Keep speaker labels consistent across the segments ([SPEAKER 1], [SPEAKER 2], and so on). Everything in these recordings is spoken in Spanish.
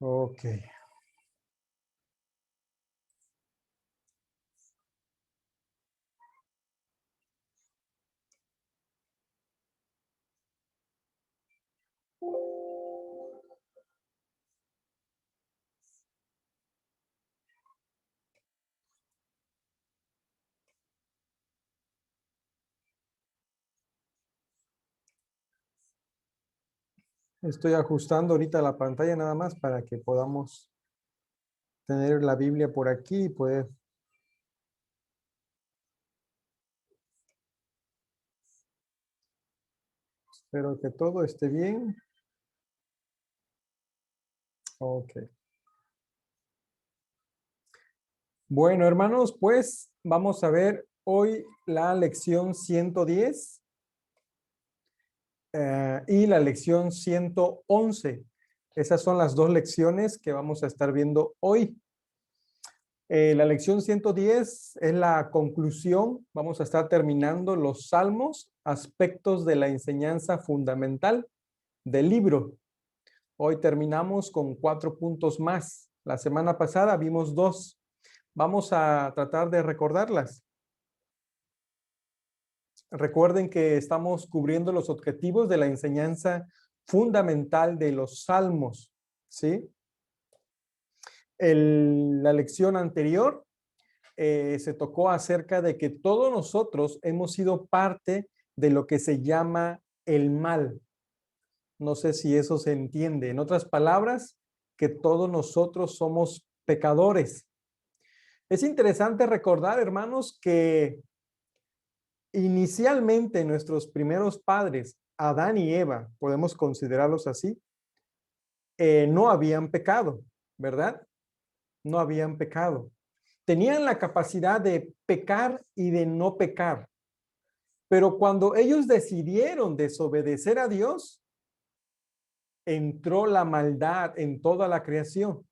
[SPEAKER 1] Ok. Estoy ajustando ahorita la pantalla nada más para que podamos tener la Biblia por aquí y poder. Espero que todo esté bien. Ok. Bueno, hermanos, pues vamos a ver hoy la lección 110 y la lección 111. Esas son las dos lecciones que vamos a estar viendo hoy. La lección 110 es la conclusión. Vamos a estar terminando los salmos, aspectos de la enseñanza fundamental del libro. Hoy terminamos con 4 puntos más. La semana pasada vimos 2. Vamos a tratar de recordarlas. Recuerden que estamos cubriendo los objetivos de la enseñanza fundamental de los salmos, ¿sí? La lección anterior se tocó acerca de que todos nosotros hemos sido parte de lo que se llama el mal. No sé si eso se entiende. En otras palabras, que todos nosotros somos pecadores. Es interesante recordar, hermanos, que inicialmente nuestros primeros padres, Adán y Eva, podemos considerarlos así, no habían pecado, ¿verdad? No habían pecado. Tenían la capacidad de pecar y de no pecar. Pero cuando ellos decidieron desobedecer a Dios, entró la maldad en toda la creación.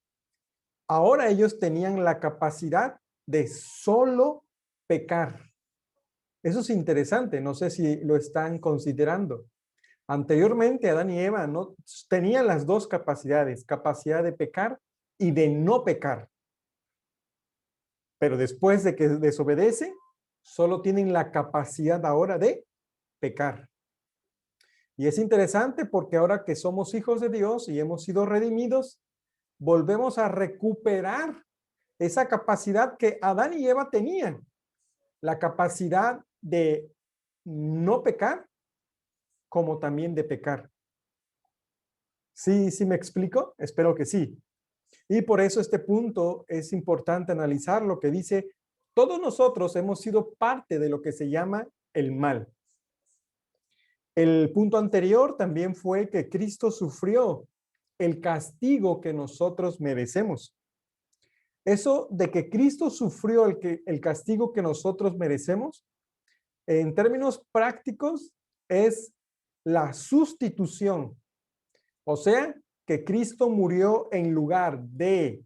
[SPEAKER 1] Ahora ellos tenían la capacidad de solo pecar. Eso es interesante, no sé si lo están considerando. Anteriormente, Adán y Eva no tenían las dos capacidades, capacidad de pecar y de no pecar. Pero después de que desobedecen, solo tienen la capacidad ahora de pecar. Y es interesante porque ahora que somos hijos de Dios y hemos sido redimidos, volvemos a recuperar esa capacidad que Adán y Eva tenían, la capacidad de no pecar como también de pecar. ¿Sí, sí me explico? Espero que sí. Y por eso este punto es importante analizar lo que dice, todos nosotros hemos sido parte de lo que se llama el mal. El punto anterior también fue que Cristo sufrió el castigo que nosotros merecemos. Eso de que Cristo sufrió el castigo que nosotros merecemos, en términos prácticos, es la sustitución. O sea, que Cristo murió en lugar de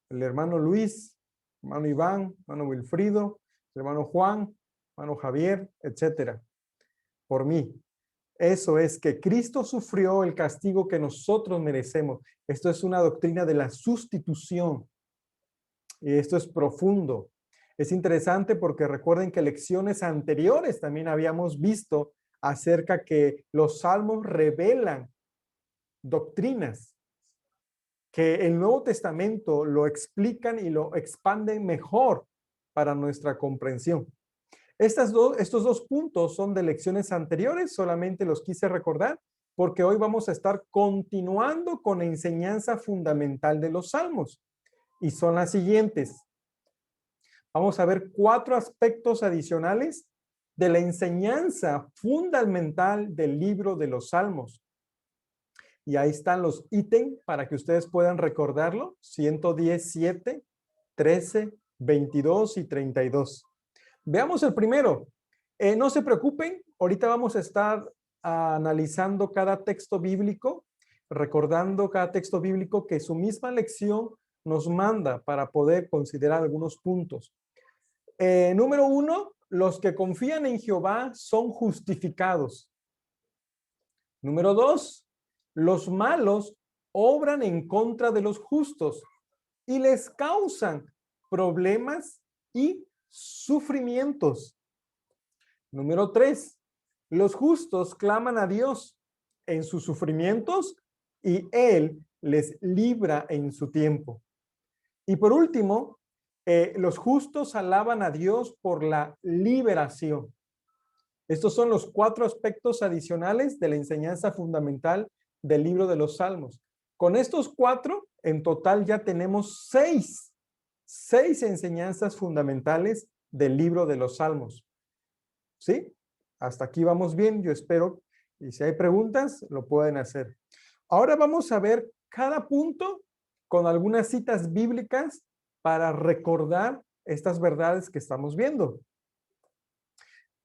[SPEAKER 1] el hermano Luis, hermano Iván, hermano Wilfrido, hermano Juan, hermano Javier, etcétera, por mí. Eso es que Cristo sufrió el castigo que nosotros merecemos. Esto es una doctrina de la sustitución. Y esto es profundo. Es interesante porque recuerden que lecciones anteriores también habíamos visto acerca que los salmos revelan doctrinas que el Nuevo Testamento lo explican y lo expanden mejor para nuestra comprensión. Estos dos puntos son de lecciones anteriores, solamente los quise recordar porque hoy vamos a estar continuando con la enseñanza fundamental de los salmos y son las siguientes. Vamos a ver 4 aspectos adicionales de la enseñanza fundamental del libro de los salmos. Y ahí están los ítems para que ustedes puedan recordarlo. 117, 13, 22 y 32. Veamos el primero. No se preocupen, ahorita vamos a estar analizando cada texto bíblico, recordando cada texto bíblico que su misma lección nos manda para poder considerar algunos puntos. Número 1, los que confían en Jehová son justificados. Número 2, los malos obran en contra de los justos y les causan problemas y sufrimientos. Número 3, los justos claman a Dios en sus sufrimientos y Él les libra en su tiempo. Y por último, los justos alaban a Dios por la liberación. Estos son los 4 aspectos adicionales de la enseñanza fundamental del libro de los Salmos. Con estos 4, en total ya tenemos 6 enseñanzas fundamentales del libro de los Salmos. ¿Sí? Hasta aquí vamos bien, yo espero. Y si hay preguntas, lo pueden hacer. Ahora vamos a ver cada punto con algunas citas bíblicas para recordar estas verdades que estamos viendo.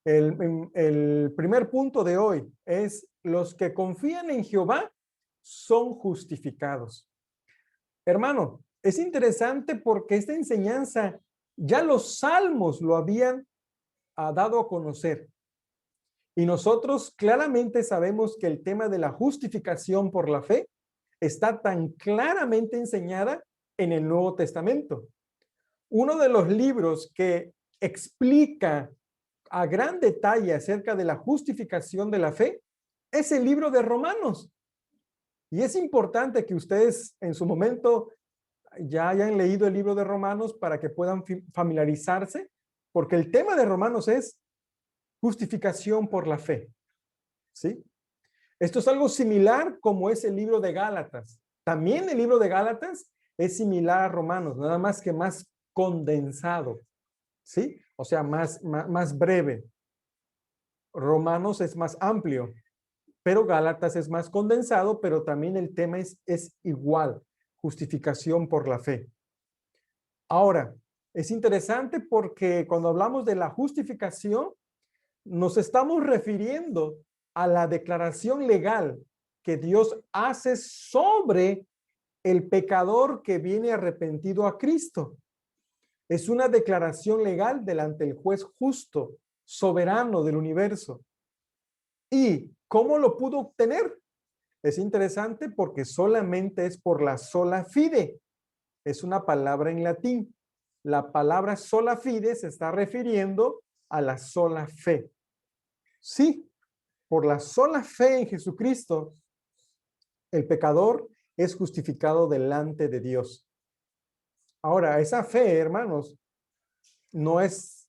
[SPEAKER 1] El primer punto de hoy es: los que confían en Jehová son justificados. Hermano, es interesante porque esta enseñanza ya los salmos lo habían dado a conocer. Y nosotros claramente sabemos que el tema de la justificación por la fe está tan claramente enseñada en el Nuevo Testamento. Uno de los libros que explica a gran detalle acerca de la justificación de la fe es el libro de Romanos. Y es importante que ustedes en su momento ya hayan leído el libro de Romanos para que puedan familiarizarse, porque el tema de Romanos es justificación por la fe. ¿Sí? Esto es algo similar como es el libro de Gálatas. También el libro de Gálatas es similar a Romanos, nada más que más condensado. ¿Sí? O sea, más breve. Romanos es más amplio, pero Gálatas es más condensado, pero también el tema es igual, justificación por la fe. Ahora, es interesante porque cuando hablamos de la justificación, nos estamos refiriendo a la declaración legal que Dios hace sobre el pecador que viene arrepentido a Cristo. Es una declaración legal delante del juez justo, soberano del universo. ¿Y cómo lo pudo obtener? Es interesante porque solamente es por la sola fide. Es una palabra en latín. La palabra sola fide se está refiriendo a la sola fe. Sí, por la sola fe en Jesucristo, el pecador es justificado delante de Dios. Ahora, esa fe, hermanos, no es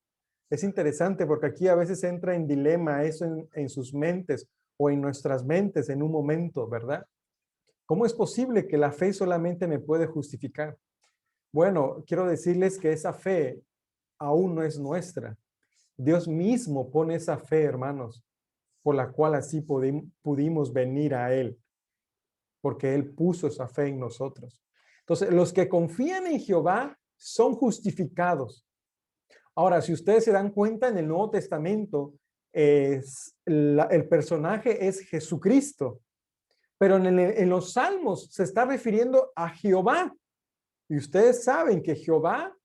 [SPEAKER 1] interesante porque aquí a veces entra en dilema eso en sus mentes o en nuestras mentes en un momento, ¿verdad? ¿Cómo es posible que la fe solamente me puede justificar? Bueno, quiero decirles que esa fe aún no es nuestra. Dios mismo pone esa fe, hermanos, por la cual así pudimos venir a Él, porque Él puso esa fe en nosotros. Entonces, los que confían en Jehová son justificados. Ahora, si ustedes se dan cuenta, en el Nuevo Testamento, el personaje es Jesucristo, pero en los Salmos se está refiriendo a Jehová. Y ustedes saben que Jehová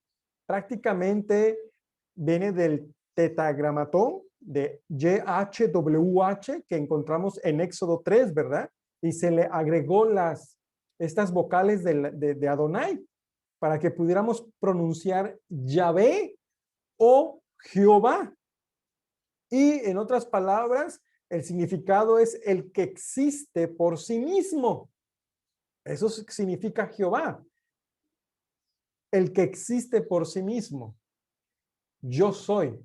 [SPEAKER 1] prácticamente viene del tetragramatón de YHWH que encontramos en Éxodo 3, ¿verdad? Y se le agregó estas vocales de Adonai para que pudiéramos pronunciar Yahvé o Jehová. Y en otras palabras, el significado es el que existe por sí mismo. Eso significa Jehová. El que existe por sí mismo. Yo soy.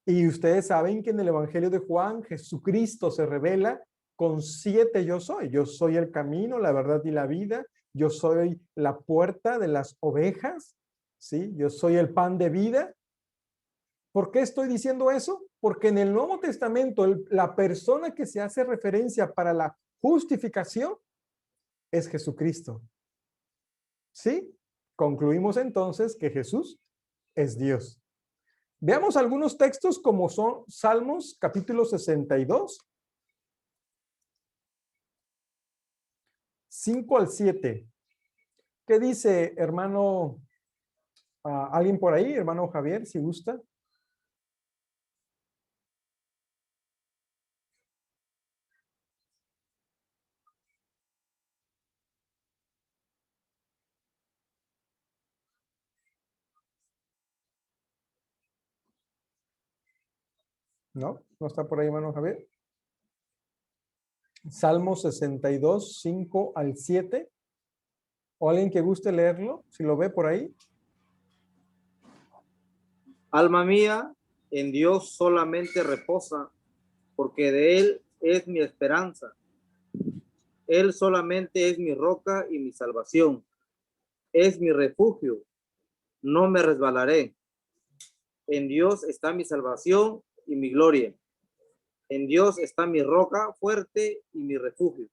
[SPEAKER 1] Y ustedes saben que en el Evangelio de Juan, Jesucristo se revela con 7 yo soy. Yo soy el camino, la verdad y la vida. Yo soy la puerta de las ovejas. ¿Sí? Yo soy el pan de vida. ¿Por qué estoy diciendo eso? Porque en el Nuevo Testamento la persona que se hace referencia para la justificación es Jesucristo. ¿Sí? Concluimos entonces que Jesús es Dios. Veamos algunos textos como son Salmos capítulo 62, 5 al 7. ¿Qué dice, hermano? ¿Alguien por ahí, hermano Javier, si gusta? No, no está por ahí, hermano Javier. Salmo 62, 5 al 7. O alguien que guste leerlo, si lo ve por ahí.
[SPEAKER 2] Alma mía, en Dios solamente reposa, porque de Él es mi esperanza. Él solamente es mi roca y mi salvación. Es mi refugio. No me resbalaré. En Dios está mi salvación y mi gloria. En Dios está mi roca fuerte y mi refugio.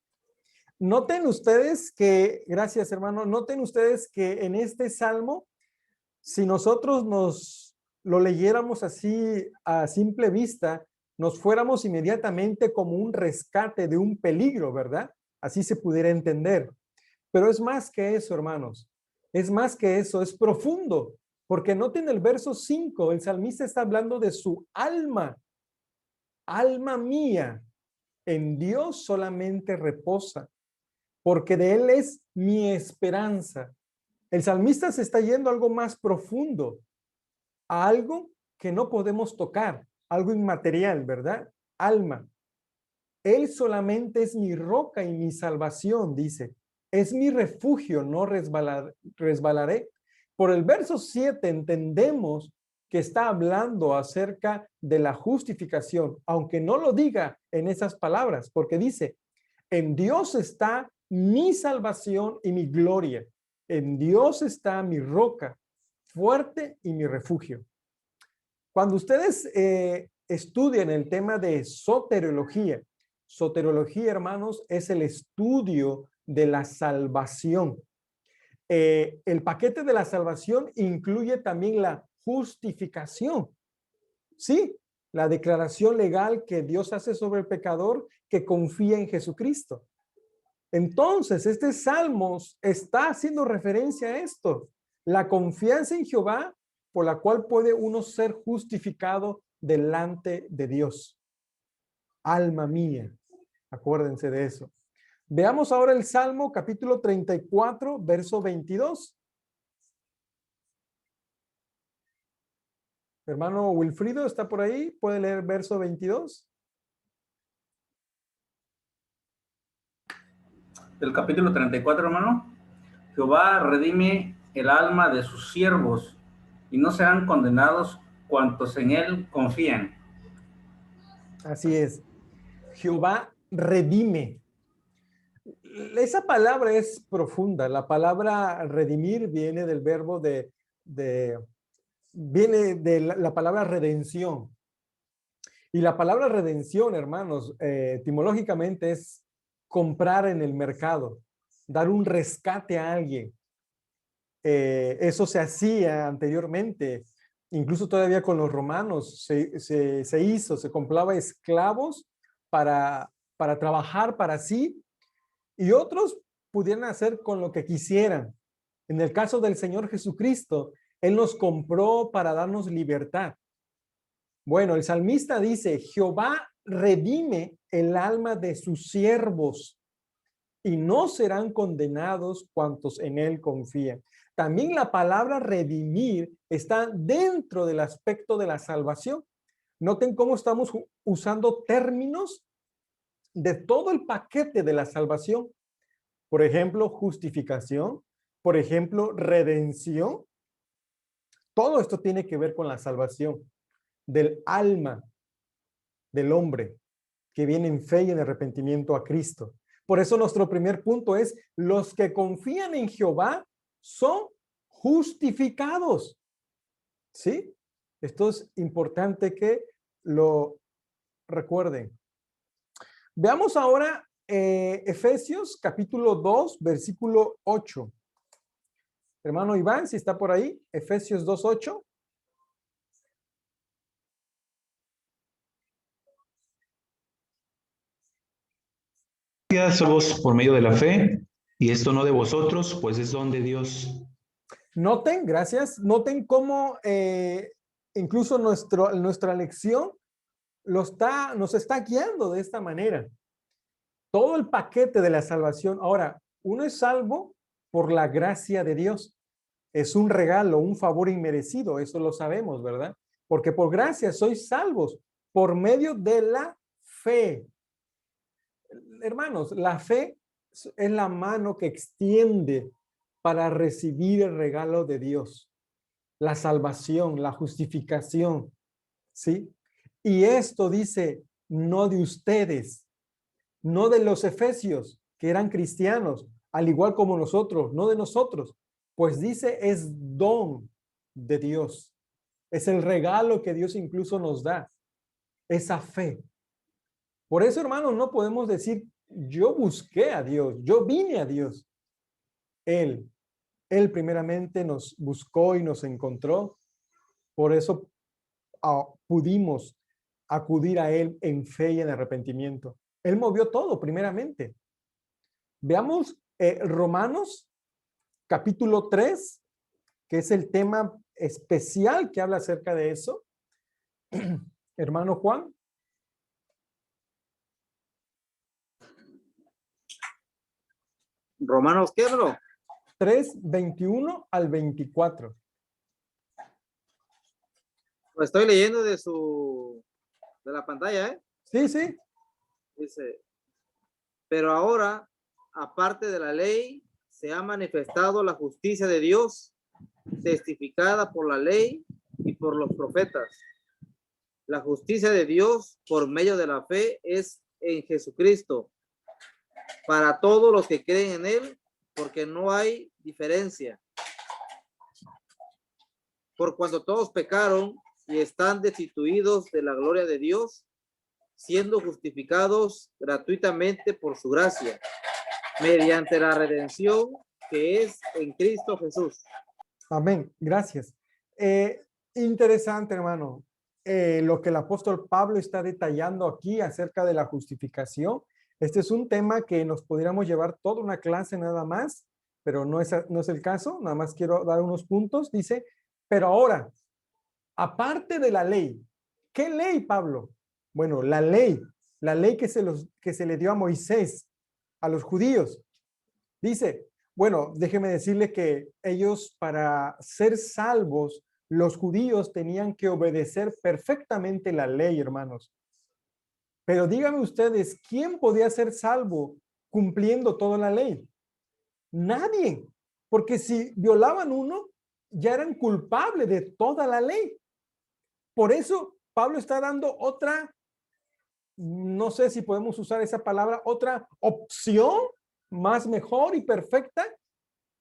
[SPEAKER 1] Noten ustedes que, gracias hermano, noten ustedes que en este salmo, si nosotros nos lo leyéramos así a simple vista, nos fuéramos inmediatamente como un rescate de un peligro, ¿verdad? Así se pudiera entender. Pero es más que eso, hermanos. Es más que eso, es profundo. Porque noten el verso 5, el salmista está hablando de su alma. Alma mía, en Dios solamente reposa, porque de Él es mi esperanza. El salmista se está yendo a algo más profundo, a algo que no podemos tocar, algo inmaterial, ¿verdad? Alma. Él solamente es mi roca y mi salvación, dice. Es mi refugio, no resbalaré. Por el verso 7 entendemos que está hablando acerca de la justificación, aunque no lo diga en esas palabras, porque dice, en Dios está mi salvación y mi gloria. En Dios está mi roca fuerte y mi refugio. Cuando ustedes estudian el tema de soteriología, soteriología, hermanos, es el estudio de la salvación. El paquete de la salvación incluye también la justificación. Sí, la declaración legal que Dios hace sobre el pecador que confía en Jesucristo. Entonces, este salmo está haciendo referencia a esto, la confianza en Jehová por la cual puede uno ser justificado delante de Dios. Alma mía, acuérdense de eso. Veamos ahora el Salmo capítulo 34, verso 22. Hermano Wilfrido, ¿está por ahí? ¿Puede leer verso 22?
[SPEAKER 3] Del capítulo 34, hermano. Jehová redime el alma de sus siervos, y no serán condenados cuantos en él confían.
[SPEAKER 1] Así es. Jehová redime. Esa palabra es profunda. La palabra redimir viene del verbo viene de la palabra redención. Y la palabra redención, hermanos, etimológicamente es comprar en el mercado, dar un rescate a alguien. Eso se hacía anteriormente, incluso todavía con los romanos se compraba esclavos para trabajar para sí y otros pudieran hacer con lo que quisieran. En el caso del Señor Jesucristo, Él nos compró para darnos libertad. Bueno, el salmista dice, Jehová redime el alma de sus siervos y no serán condenados cuantos en él confían. También la palabra redimir está dentro del aspecto de la salvación. Noten cómo estamos usando términos de todo el paquete de la salvación. Por ejemplo, justificación, por ejemplo, redención. Todo esto tiene que ver con la salvación del alma del hombre que viene en fe y en arrepentimiento a Cristo. Por eso nuestro primer punto es, los que confían en Jehová son justificados. ¿Sí? Esto es importante que lo recuerden. Veamos ahora Efesios capítulo 2, versículo 8. Hermano Iván, si está por ahí, Efesios 2:8.
[SPEAKER 4] Somos por medio de la fe, y esto no de vosotros, pues es don de Dios.
[SPEAKER 1] Noten, gracias, noten cómo incluso nuestra lección nos está guiando de esta manera. Todo el paquete de la salvación. Ahora, uno es salvo por la gracia de Dios. Es un regalo, un favor inmerecido, eso lo sabemos, ¿verdad? Porque por gracia sois salvos por medio de la fe. Hermanos, la fe es la mano que extiende para recibir el regalo de Dios, la salvación, la justificación, ¿sí? Y esto dice, no de ustedes, no de los efesios, que eran cristianos, al igual como nosotros, no de nosotros, pues dice, es don de Dios. Es el regalo que Dios incluso nos da, esa fe. Por eso, hermanos, no podemos decir, yo busqué a Dios, yo vine a Dios. Él primeramente nos buscó y nos encontró. Por eso pudimos acudir a Él en fe y en arrepentimiento. Él movió todo primeramente. Veamos Romanos capítulo 3, que es el tema especial que habla acerca de eso. Hermano Juan.
[SPEAKER 2] Romanos, ¿qué, bro?
[SPEAKER 1] 3, 21 al 24.
[SPEAKER 2] Lo estoy leyendo de la pantalla, ¿eh?
[SPEAKER 1] Sí, sí.
[SPEAKER 2] Dice, pero ahora, aparte de la ley, se ha manifestado la justicia de Dios, testificada por la ley y por los profetas. La justicia de Dios por medio de la fe es en Jesucristo, para todos los que creen en Él, porque no hay diferencia. Por cuanto todos pecaron y están destituidos de la gloria de Dios, siendo justificados gratuitamente por su gracia, mediante la redención que es en Cristo Jesús.
[SPEAKER 1] Amén. Gracias. Interesante, hermano, lo que el apóstol Pablo está detallando aquí acerca de la justificación. Este es un tema que nos podríamos llevar toda una clase nada más, pero no es el caso. Nada más quiero dar unos puntos. Dice, pero ahora, aparte de la ley, ¿qué ley, Pablo? Bueno, la ley que se le dio a Moisés, a los judíos. Dice, bueno, déjeme decirle que ellos, para ser salvos, los judíos tenían que obedecer perfectamente la ley, hermanos. Pero díganme ustedes, ¿quién podía ser salvo cumpliendo toda la ley? Nadie, porque si violaban uno, ya eran culpables de toda la ley. Por eso Pablo está dando otra, no sé si podemos usar esa palabra, otra opción más mejor y perfecta,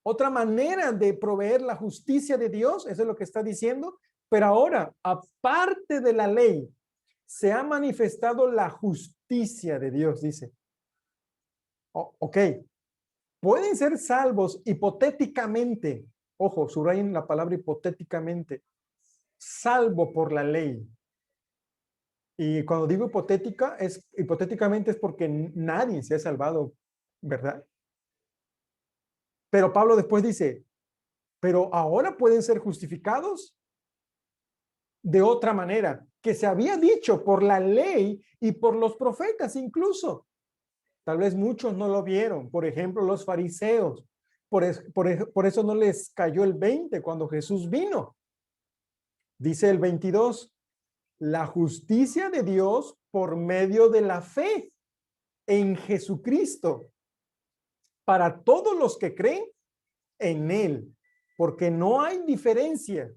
[SPEAKER 1] otra manera de proveer la justicia de Dios, eso es lo que está diciendo. Pero ahora, aparte de la ley, se ha manifestado la justicia de Dios, dice. Ok, pueden ser salvos hipotéticamente, ojo, subrayen la palabra hipotéticamente, salvo por la ley. Y cuando digo hipotéticamente es porque nadie se ha salvado, ¿verdad? Pero Pablo después dice, pero ahora pueden ser justificados de otra manera, que se había dicho por la ley y por los profetas incluso. Tal vez muchos no lo vieron, por ejemplo, los fariseos. Por eso no les cayó el 20 cuando Jesús vino. Dice el 22, la justicia de Dios por medio de la fe en Jesucristo, para todos los que creen en Él, porque no hay diferencia,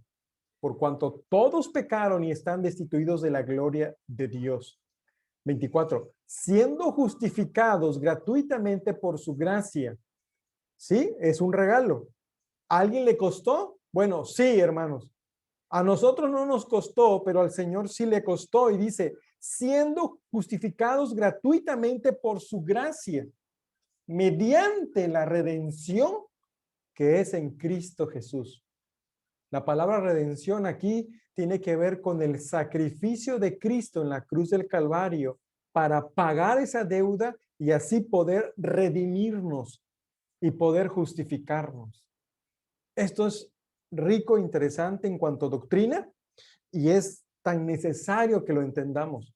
[SPEAKER 1] por cuanto todos pecaron y están destituidos de la gloria de Dios. 24, siendo justificados gratuitamente por su gracia. ¿Sí? Es un regalo. ¿A alguien le costó? Bueno, sí, hermanos. A nosotros no nos costó, pero al Señor sí le costó. Y dice, siendo justificados gratuitamente por su gracia, mediante la redención que es en Cristo Jesús. La palabra redención aquí tiene que ver con el sacrificio de Cristo en la cruz del Calvario para pagar esa deuda y así poder redimirnos y poder justificarnos. Esto es rico, interesante en cuanto a doctrina y es tan necesario que lo entendamos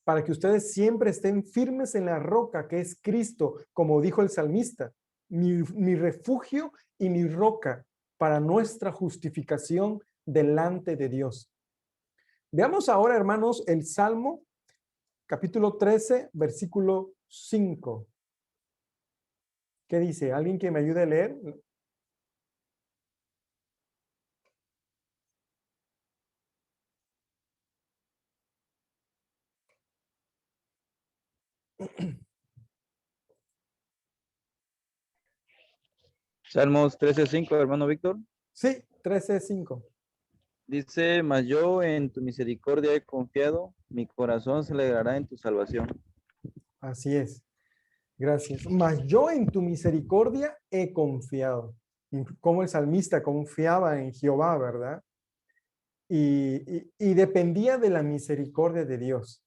[SPEAKER 1] para que ustedes siempre estén firmes en la roca que es Cristo, como dijo el salmista, mi refugio y mi roca para nuestra justificación delante de Dios. Veamos ahora, hermanos, el Salmo, capítulo 13, versículo 5. ¿Qué dice? ¿Alguien que me ayude a leer?
[SPEAKER 5] Salmos 13:5, hermano Víctor.
[SPEAKER 1] Sí, 13, 5.
[SPEAKER 5] Dice, mas yo en tu misericordia he confiado, mi corazón se alegrará en tu salvación.
[SPEAKER 1] Así es. Gracias. Mas yo en tu misericordia he confiado. Como el salmista confiaba en Jehová, ¿verdad? Y dependía de la misericordia de Dios.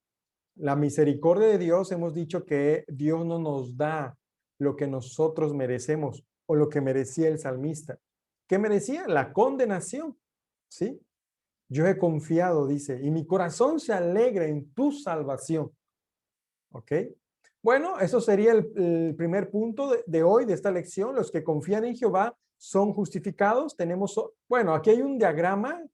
[SPEAKER 1] La misericordia de Dios, hemos dicho que Dios no nos da lo que nosotros merecemos o lo que merecía el salmista. ¿Qué merecía? La condenación, ¿sí? Yo he confiado, dice, y mi corazón se alegra en tu salvación. ¿Ok? Bueno, eso sería el primer punto de hoy, de esta lección. Los que confían en Jehová son justificados. Tenemos, bueno, aquí hay un diagrama.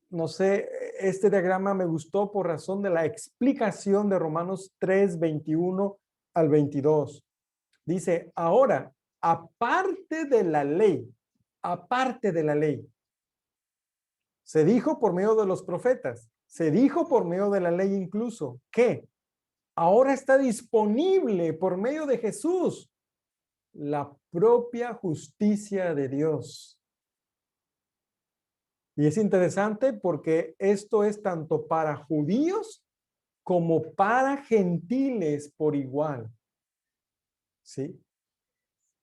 [SPEAKER 1] No sé, este diagrama me gustó por razón de la explicación de Romanos 3, 21 al 22. Dice, ahora, aparte de la ley, se dijo por medio de los profetas, se dijo por medio de la ley incluso, que ahora está disponible por medio de Jesús la propia justicia de Dios. Y es interesante porque esto es tanto para judíos como para gentiles por igual. ¿Sí?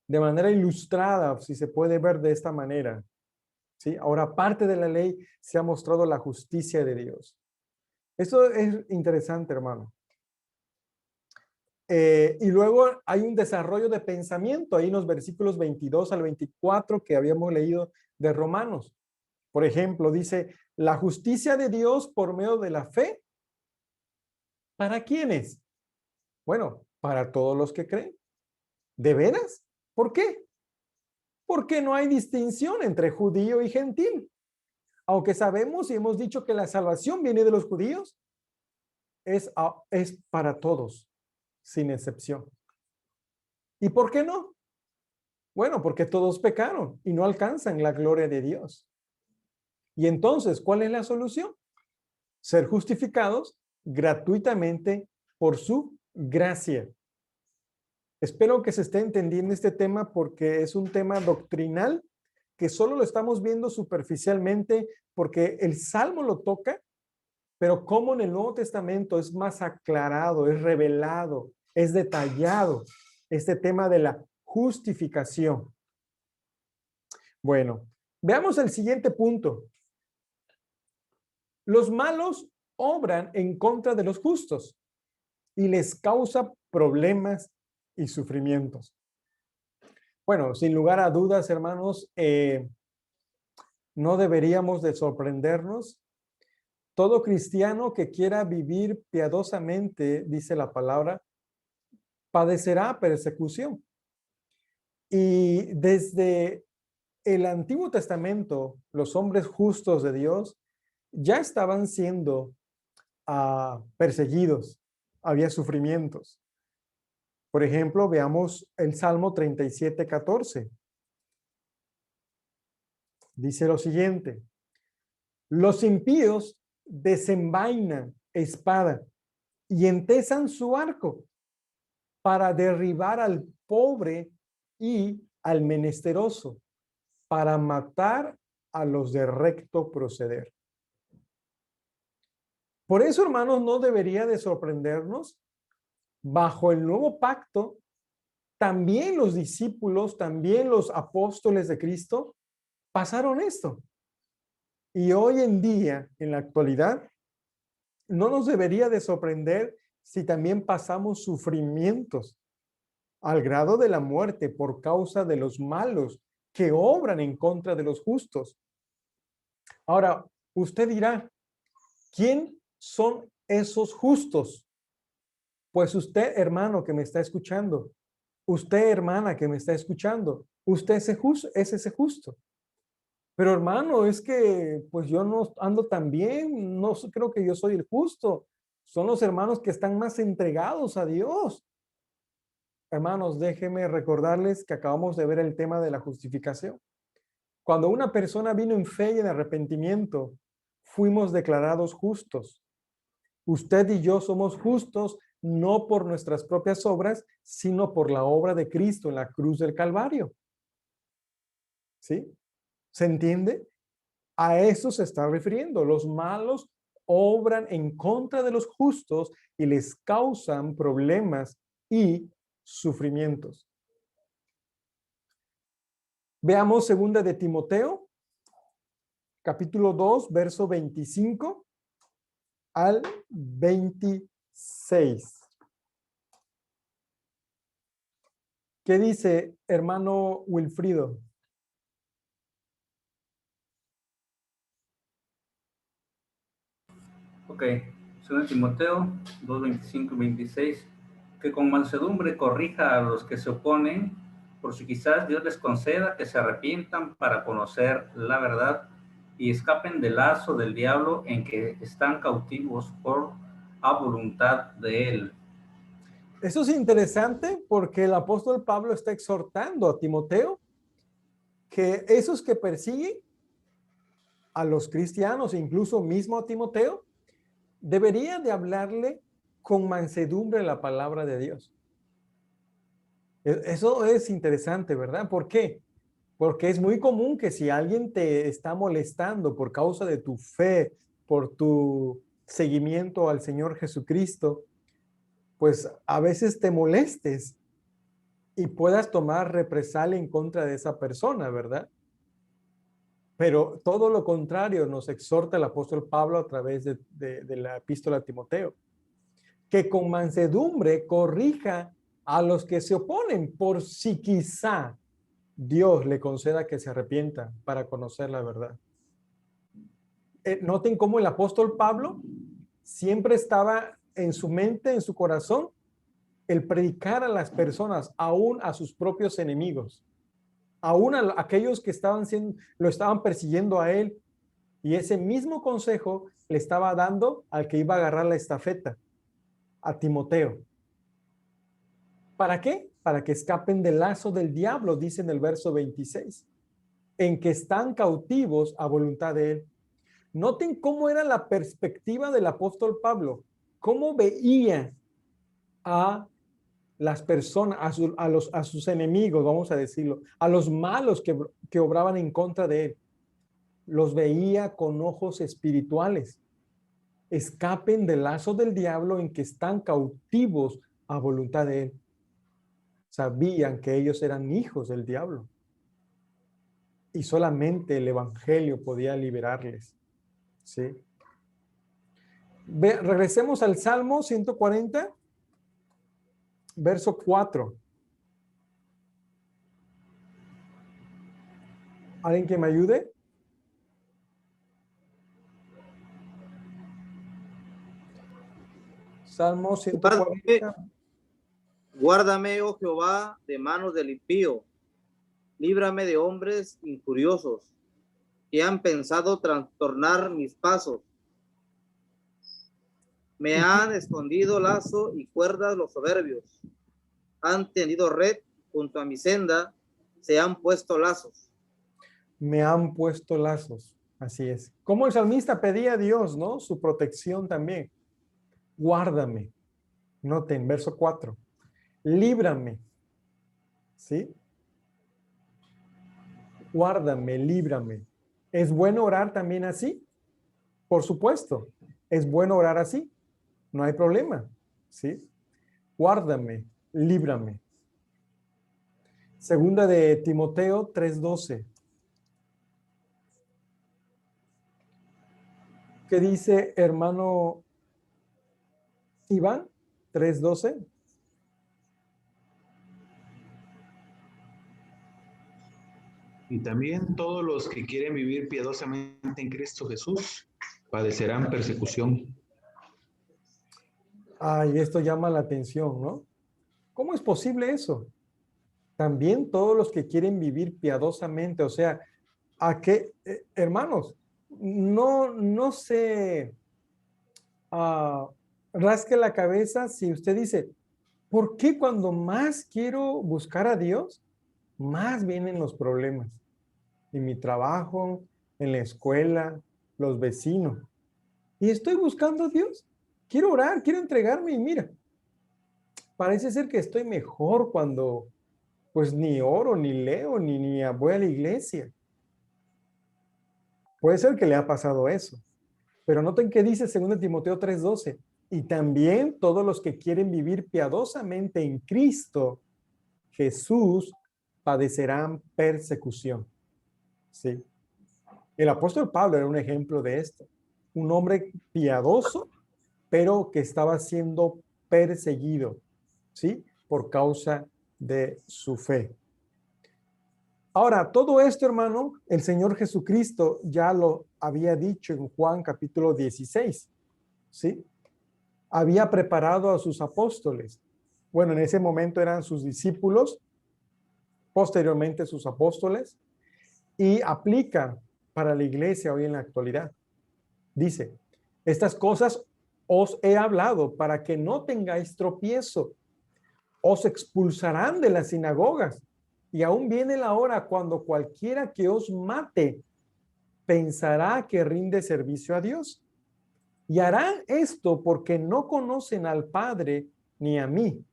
[SPEAKER 1] De manera ilustrada, si se puede ver de esta manera. ¿Sí? Ahora, aparte de la ley, se ha mostrado la justicia de Dios. Esto es interesante, hermano. Y luego hay un desarrollo de pensamiento ahí en los versículos 22 al 24 que habíamos leído de Romanos. Por ejemplo, dice, la justicia de Dios por medio de la fe. ¿Para quiénes? Bueno, para todos los que creen. ¿De veras? ¿Por qué? Porque no hay distinción entre judío y gentil. Aunque sabemos y hemos dicho que la salvación viene de los judíos, es para todos, sin excepción. ¿Y por qué no? Bueno, porque todos pecaron y no alcanzan la gloria de Dios. Y entonces, ¿cuál es la solución? Ser justificados gratuitamente por su gracia. Espero que se esté entendiendo este tema porque es un tema doctrinal que solo lo estamos viendo superficialmente porque el Salmo lo toca, pero como en el Nuevo Testamento es más aclarado, es revelado, es detallado este tema de la justificación. Bueno, veamos el siguiente punto. Los malos obran en contra de los justos y les causa problemas y sufrimientos. Bueno, sin lugar a dudas, hermanos, no deberíamos de sorprendernos. Todo cristiano que quiera vivir piadosamente, dice la palabra, padecerá persecución. Y desde el Antiguo Testamento, los hombres justos de Dios ya estaban siendo perseguidos, había sufrimientos. Por ejemplo, veamos el Salmo 37:14. Dice lo siguiente: los impíos desenvainan espada y entesan su arco para derribar al pobre y al menesteroso, para matar a los de recto proceder. Por eso, hermanos, no debería de sorprendernos. Bajo el nuevo pacto, también los discípulos, también los apóstoles de Cristo pasaron esto. Y hoy en día, en la actualidad, no nos debería de sorprender si también pasamos sufrimientos al grado de la muerte por causa de los malos que obran en contra de los justos. Ahora, usted dirá, ¿quién son esos justos? Pues usted, hermano, que me está escuchando, usted, hermana, que me está escuchando, usted es ese justo. Pero hermano, es que pues yo no ando tan bien, no creo que yo soy el justo. Son los hermanos que están más entregados a Dios. Hermanos, déjenme recordarles que acabamos de ver el tema de la justificación. Cuando una persona vino en fe y en arrepentimiento, fuimos declarados justos. Usted y yo somos justos no por nuestras propias obras, sino por la obra de Cristo en la cruz del Calvario. ¿Sí? ¿Se entiende? A eso se está refiriendo. Los malos obran en contra de los justos y les causan problemas y sufrimientos. Veamos segunda de Timoteo, capítulo 2, verso 25 al 26. ¿Qué dice hermano Wilfrido?
[SPEAKER 3] Ok, 2 Timoteo 2, 25 y 26, que con mansedumbre corrija a los que se oponen, por si quizás Dios les conceda que se arrepientan para conocer la verdad y escapen del lazo del diablo en que están cautivos por a voluntad de él.
[SPEAKER 1] Eso es interesante porque el apóstol Pablo está exhortando a Timoteo que esos que persiguen a los cristianos, incluso mismo a Timoteo, debería de hablarle con mansedumbre la palabra de Dios. Eso es interesante, ¿verdad? ¿Por qué? Porque es muy común que si alguien te está molestando por causa de tu fe, por tu seguimiento al Señor Jesucristo, pues a veces te molestes y puedas tomar represalia en contra de esa persona, ¿verdad? Pero todo lo contrario nos exhorta el apóstol Pablo a través de la epístola a Timoteo, que con mansedumbre corrija a los que se oponen por si quizá Dios le conceda que se arrepienta para conocer la verdad. Noten cómo el apóstol Pablo siempre estaba en su mente, en su corazón, el predicar a las personas, aún a sus propios enemigos, aún a aquellos que lo estaban persiguiendo a él, y ese mismo consejo le estaba dando al que iba a agarrar la estafeta, a Timoteo. ¿Para qué? Para que escapen del lazo del diablo, dice en el verso 26, en que están cautivos a voluntad de él. Noten cómo era la perspectiva del apóstol Pablo, cómo veía a las personas, a sus enemigos, vamos a decirlo, a los malos que obraban en contra de él. Los veía con ojos espirituales. Escapen del lazo del diablo en que están cautivos a voluntad de él. Sabían que ellos eran hijos del diablo y solamente el evangelio podía liberarles. ¿Sí? Regresemos al Salmo 140, verso 4. ¿Alguien que me ayude? Salmo 140.
[SPEAKER 2] Guárdame, oh Jehová, de manos del impío. Líbrame de hombres injuriosos que han pensado trastornar mis pasos. Me han escondido lazo y cuerdas los soberbios. Han tendido red junto a mi senda, se han puesto lazos.
[SPEAKER 1] Me han puesto lazos. Así es. Como el salmista pedía a Dios, ¿no? Su protección también. Guárdame. Noten, verso 4. Líbrame. ¿Sí? Guárdame, líbrame. ¿Es bueno orar también así? Por supuesto. Es bueno orar así. No hay problema. ¿Sí? Guárdame, líbrame. Segunda de Timoteo 3:12. ¿Qué dice hermano Iván? 3:12.
[SPEAKER 4] Y también todos los que quieren vivir piadosamente en Cristo Jesús padecerán persecución.
[SPEAKER 1] Ay, esto llama la atención, ¿no? ¿Cómo es posible eso? También todos los que quieren vivir piadosamente, o sea, a que, hermanos, no se rasque la cabeza si usted dice, ¿por qué cuando más quiero buscar a Dios, más vienen los problemas? En mi trabajo, en la escuela, los vecinos. Y estoy buscando a Dios. Quiero orar, quiero entregarme y mira, parece ser que estoy mejor cuando pues ni oro, ni leo, ni voy a la iglesia. Puede ser que le ha pasado eso. Pero noten que dice 2 Timoteo 3:12, y también todos los que quieren vivir piadosamente en Cristo Jesús padecerán persecución. Sí. El apóstol Pablo era un ejemplo de esto. Un hombre piadoso, pero que estaba siendo perseguido, ¿sí? Por causa de su fe. Ahora, todo esto, hermano, el Señor Jesucristo ya lo había dicho en Juan capítulo 16, ¿sí? Había preparado a sus apóstoles. Bueno, en ese momento eran sus discípulos, posteriormente sus apóstoles, y aplica para la iglesia hoy en la actualidad. Dice, estas cosas os he hablado para que no tengáis tropiezo. Os expulsarán de las sinagogas, y aún viene la hora cuando cualquiera que os mate pensará que rinde servicio a Dios. Y harán esto porque no conocen al Padre ni a mí.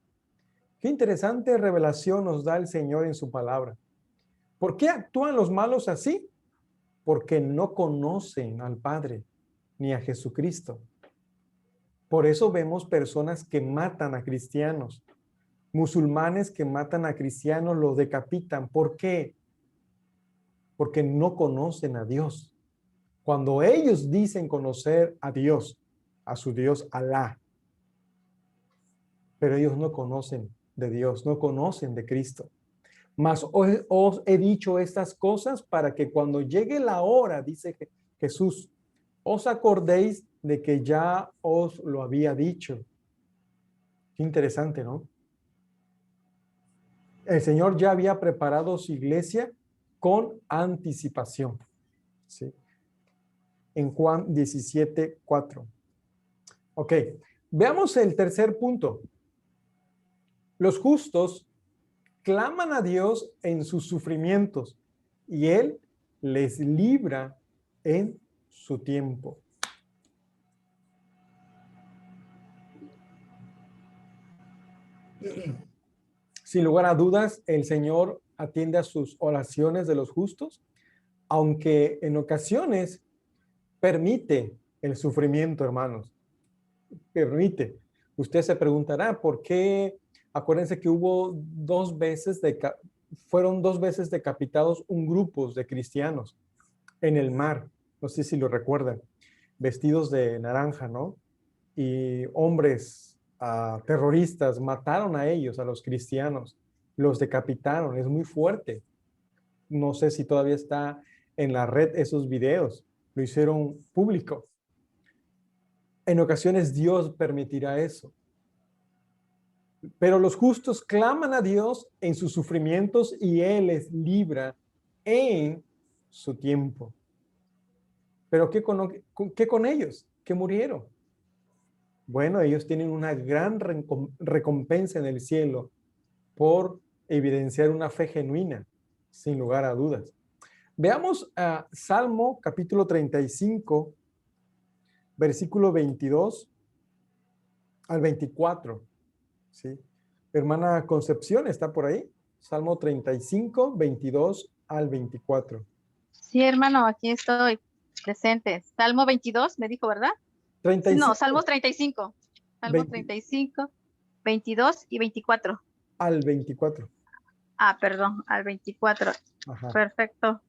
[SPEAKER 1] Qué interesante revelación nos da el Señor en su palabra. ¿Por qué actúan los malos así? Porque no conocen al Padre ni a Jesucristo. Por eso vemos personas que matan a cristianos, musulmanes que matan a cristianos, los decapitan. ¿Por qué? Porque no conocen a Dios. Cuando ellos dicen conocer a Dios, a su Dios Alá, pero ellos no conocen de Dios, no conocen de Cristo. Mas os he dicho estas cosas para que cuando llegue la hora, dice Jesús, os acordéis de que ya os lo había dicho. Qué interesante, ¿no? El Señor ya había preparado su iglesia con anticipación. ¿Sí? En Juan 17:4. Ok, veamos el tercer punto. Los justos claman a Dios en sus sufrimientos y Él les libra en su tiempo. Sin lugar a dudas, el Señor atiende a sus oraciones de los justos, aunque en ocasiones permite el sufrimiento, hermanos. Permite. Usted se preguntará por qué. Acuérdense que fueron 2 veces decapitados un grupo de cristianos en el mar. No sé si lo recuerdan. Vestidos de naranja, ¿no? Y hombres terroristas mataron a ellos, a los cristianos. Los decapitaron. Es muy fuerte. No sé si todavía está en la red esos videos. Lo hicieron público. En ocasiones Dios permitirá eso. Pero los justos claman a Dios en sus sufrimientos y Él les libra en su tiempo. Pero ¿qué con ellos? ¿Qué murieron? Bueno, ellos tienen una gran recompensa en el cielo por evidenciar una fe genuina, sin lugar a dudas. Veamos a Salmo capítulo 35, versículo 22 al 24. ¿Sí? Hermana Concepción, ¿está por ahí? Salmo 35, 22 al 24.
[SPEAKER 6] Sí, hermano, aquí estoy presente. Salmo 22, me dijo, ¿verdad?
[SPEAKER 1] 35.
[SPEAKER 6] Sí, no, Salmos 35. Salmo
[SPEAKER 1] 20,
[SPEAKER 6] 35, 22 y 24.
[SPEAKER 1] al 24.
[SPEAKER 6] Ah, perdón, al 24.
[SPEAKER 1] Ajá.
[SPEAKER 6] Perfecto.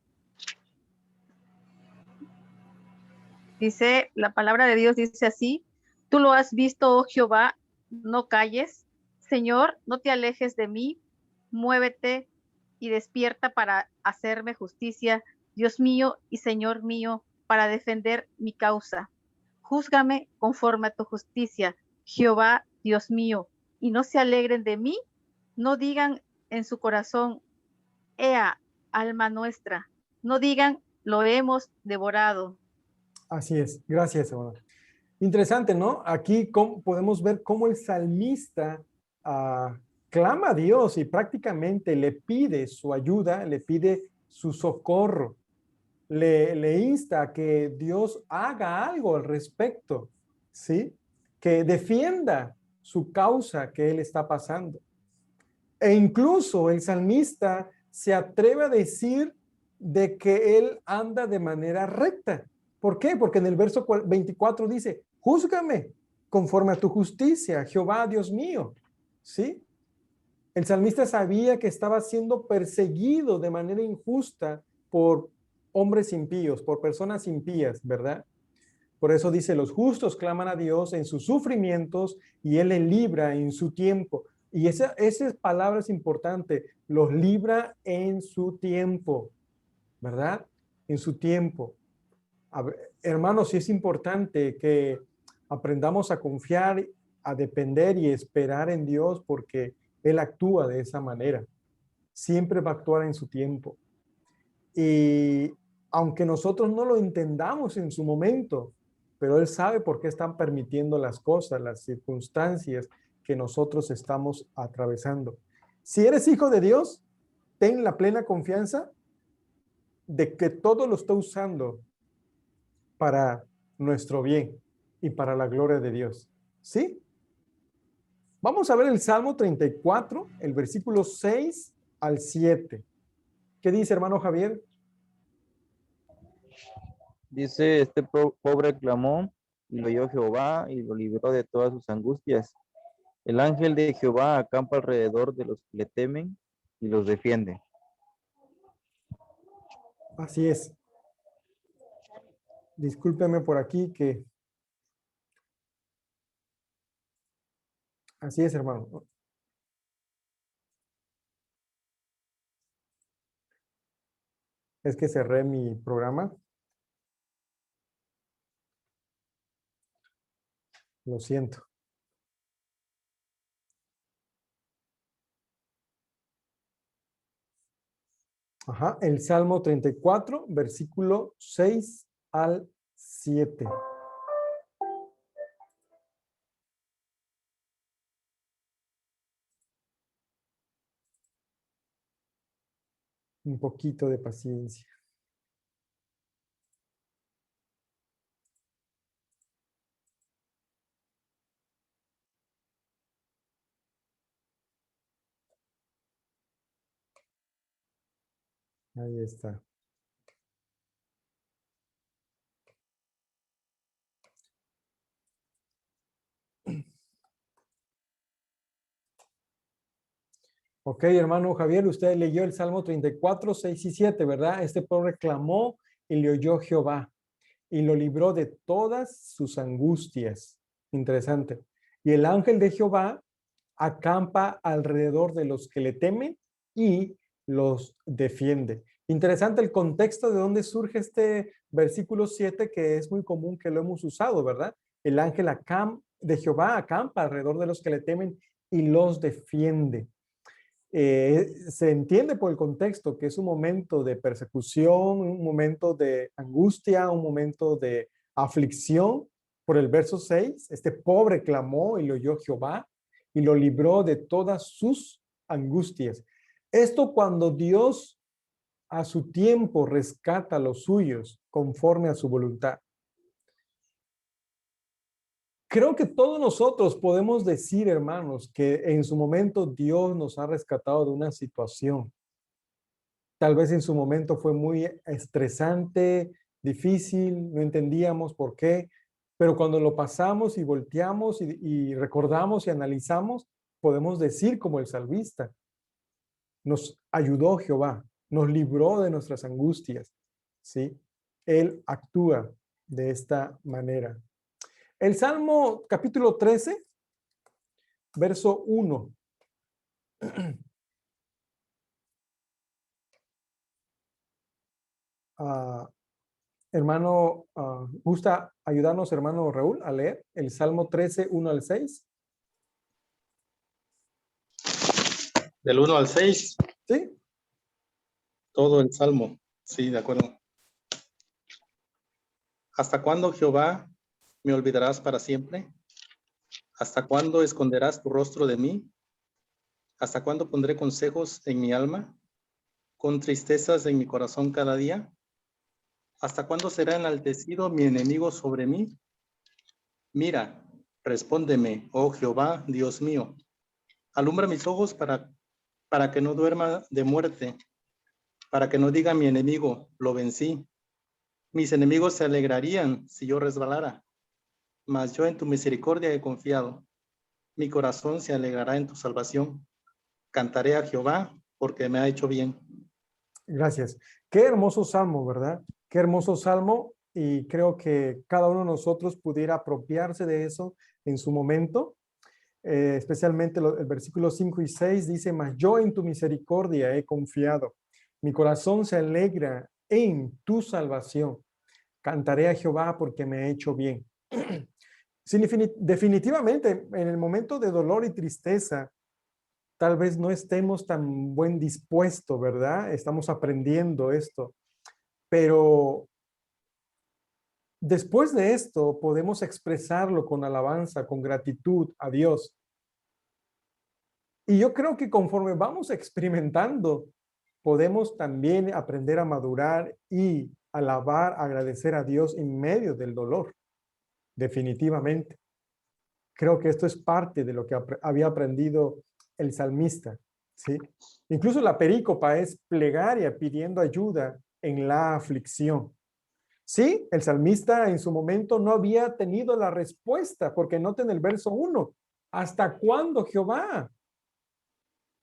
[SPEAKER 6] Dice, la palabra de Dios dice así: tú lo has visto, oh Jehová, no calles. Señor, no te alejes de mí. Muévete y despierta para hacerme justicia, Dios mío y Señor mío, para defender mi causa. Júzgame conforme a tu justicia, Jehová, Dios mío, y no se alegren de mí, no digan en su corazón, ea, alma nuestra, no digan, lo hemos devorado.
[SPEAKER 1] Así es. Gracias, hermano. Interesante, ¿no? Aquí podemos ver cómo el salmista clama a Dios y prácticamente le pide su ayuda, le pide su socorro, le insta a que Dios haga algo al respecto, ¿sí? Que defienda su causa que él está pasando. E incluso el salmista se atreve a decir de que él anda de manera recta. ¿Por qué? Porque en el verso 24 dice, júzgame conforme a tu justicia, Jehová, Dios mío. ¿Sí? El salmista sabía que estaba siendo perseguido de manera injusta por hombres impíos, por personas impías, ¿verdad? Por eso dice, los justos claman a Dios en sus sufrimientos y Él les libra en su tiempo. Y esa palabra es importante, los libra en su tiempo, ¿verdad? En su tiempo. Hermanos, sí es importante que aprendamos a confiar, a depender y esperar en Dios porque Él actúa de esa manera. Siempre va a actuar en su tiempo. Y aunque nosotros no lo entendamos en su momento, pero Él sabe por qué están permitiendo las cosas, las circunstancias que nosotros estamos atravesando. Si eres hijo de Dios, ten la plena confianza de que todo lo está usando para nuestro bien y para la gloria de Dios. ¿Sí? Vamos a ver el Salmo 34, el versículo 6 al 7. ¿Qué dice, hermano Javier?
[SPEAKER 5] Dice, este pobre clamó y lo oyó Jehová y lo libró de todas sus angustias. El ángel de Jehová acampa alrededor de los que le temen y los defiende.
[SPEAKER 1] Así es. Discúlpeme por aquí que... Así es, hermano. Es que cerré mi programa. Lo siento. Ajá, el Salmo 34, versículo 6 al 7. Un poquito de paciencia. Ahí está. Ok, hermano Javier, usted leyó el Salmo 34, 6 y 7, ¿verdad? Este pobre clamó y le oyó Jehová y lo libró de todas sus angustias. Interesante. Y el ángel de Jehová acampa alrededor de los que le temen y los defiende. Interesante el contexto de dónde surge este versículo 7, que es muy común que lo hemos usado, ¿verdad? El ángel de Jehová acampa alrededor de los que le temen y los defiende. Se entiende por el contexto que es un momento de persecución, un momento de angustia, un momento de aflicción. Por el verso 6, este pobre clamó y lo oyó Jehová y lo libró de todas sus angustias. Esto cuando Dios a su tiempo rescata a los suyos conforme a su voluntad. Creo que todos nosotros podemos decir, hermanos, que en su momento Dios nos ha rescatado de una situación. Tal vez en su momento fue muy estresante, difícil, no entendíamos por qué, pero cuando lo pasamos y volteamos y recordamos y analizamos, podemos decir como el salmista, nos ayudó Jehová, nos libró de nuestras angustias, ¿sí? Él actúa de esta manera. El Salmo capítulo 13, verso 1. Hermano, ¿gusta ayudarnos, hermano Raúl, a leer el Salmo 13, 1 al 6?
[SPEAKER 7] Del 1 al 6,
[SPEAKER 1] Sí.
[SPEAKER 7] todo el Salmo. Sí, de acuerdo. ¿Hasta cuándo, Jehová, me olvidarás para siempre? ¿Hasta cuándo esconderás tu rostro de mí? ¿Hasta cuándo pondré consejos en mi alma, con tristezas en mi corazón cada día? ¿Hasta cuándo será enaltecido mi enemigo sobre mí? Mira, respóndeme, oh Jehová, Dios mío. Alumbra mis ojos para que no duerma de muerte, para que no diga mi enemigo, lo vencí. Mis enemigos se alegrarían si yo resbalara, mas yo en tu misericordia he confiado. Mi corazón se alegrará en tu salvación. Cantaré a Jehová porque me ha hecho bien.
[SPEAKER 1] Gracias. Qué hermoso salmo, ¿verdad? Qué hermoso salmo, y creo que cada uno de nosotros pudiera apropiarse de eso en su momento. Especialmente el versículo 5 y 6 dice, mas yo en tu misericordia he confiado. Mi corazón se alegra en tu salvación. Cantaré a Jehová porque me ha hecho bien. Definitivamente, en el momento de dolor y tristeza, tal vez no estemos tan buen dispuestos, ¿verdad? Estamos aprendiendo esto, pero después de esto podemos expresarlo con alabanza, con gratitud a Dios. Y yo creo que conforme vamos experimentando, podemos también aprender a madurar y alabar, agradecer a Dios en medio del dolor. Definitivamente. Creo que esto es parte de lo que había aprendido el salmista, ¿sí? Incluso la perícopa es plegaria pidiendo ayuda en la aflicción. Sí, el salmista en su momento no había tenido la respuesta, porque nota en el verso 1, ¿hasta cuándo, Jehová?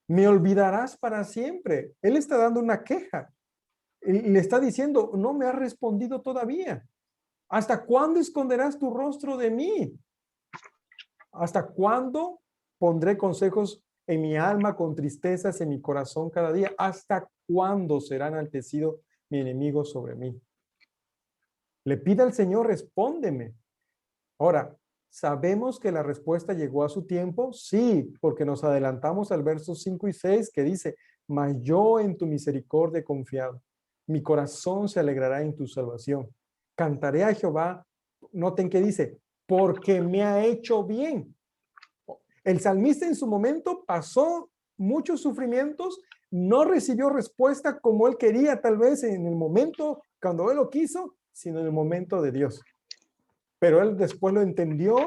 [SPEAKER 1] ¿Me olvidarás para siempre? Él está dando una queja y le está diciendo, no me has respondido todavía. ¿Hasta cuándo esconderás tu rostro de mí? ¿Hasta cuándo pondré consejos en mi alma con tristezas en mi corazón cada día? ¿Hasta cuándo será enaltecido mi enemigo sobre mí? Le pide al Señor, respóndeme. Ahora, ¿sabemos que la respuesta llegó a su tiempo? Sí, porque nos adelantamos al verso 5 y 6 que dice, mas yo en tu misericordia he confiado. Mi corazón se alegrará en tu salvación. Cantaré a Jehová. Noten que dice, porque me ha hecho bien. El salmista en su momento pasó muchos sufrimientos, no recibió respuesta como él quería, tal vez en el momento cuando él lo quiso, sino en el momento de Dios. Pero él después lo entendió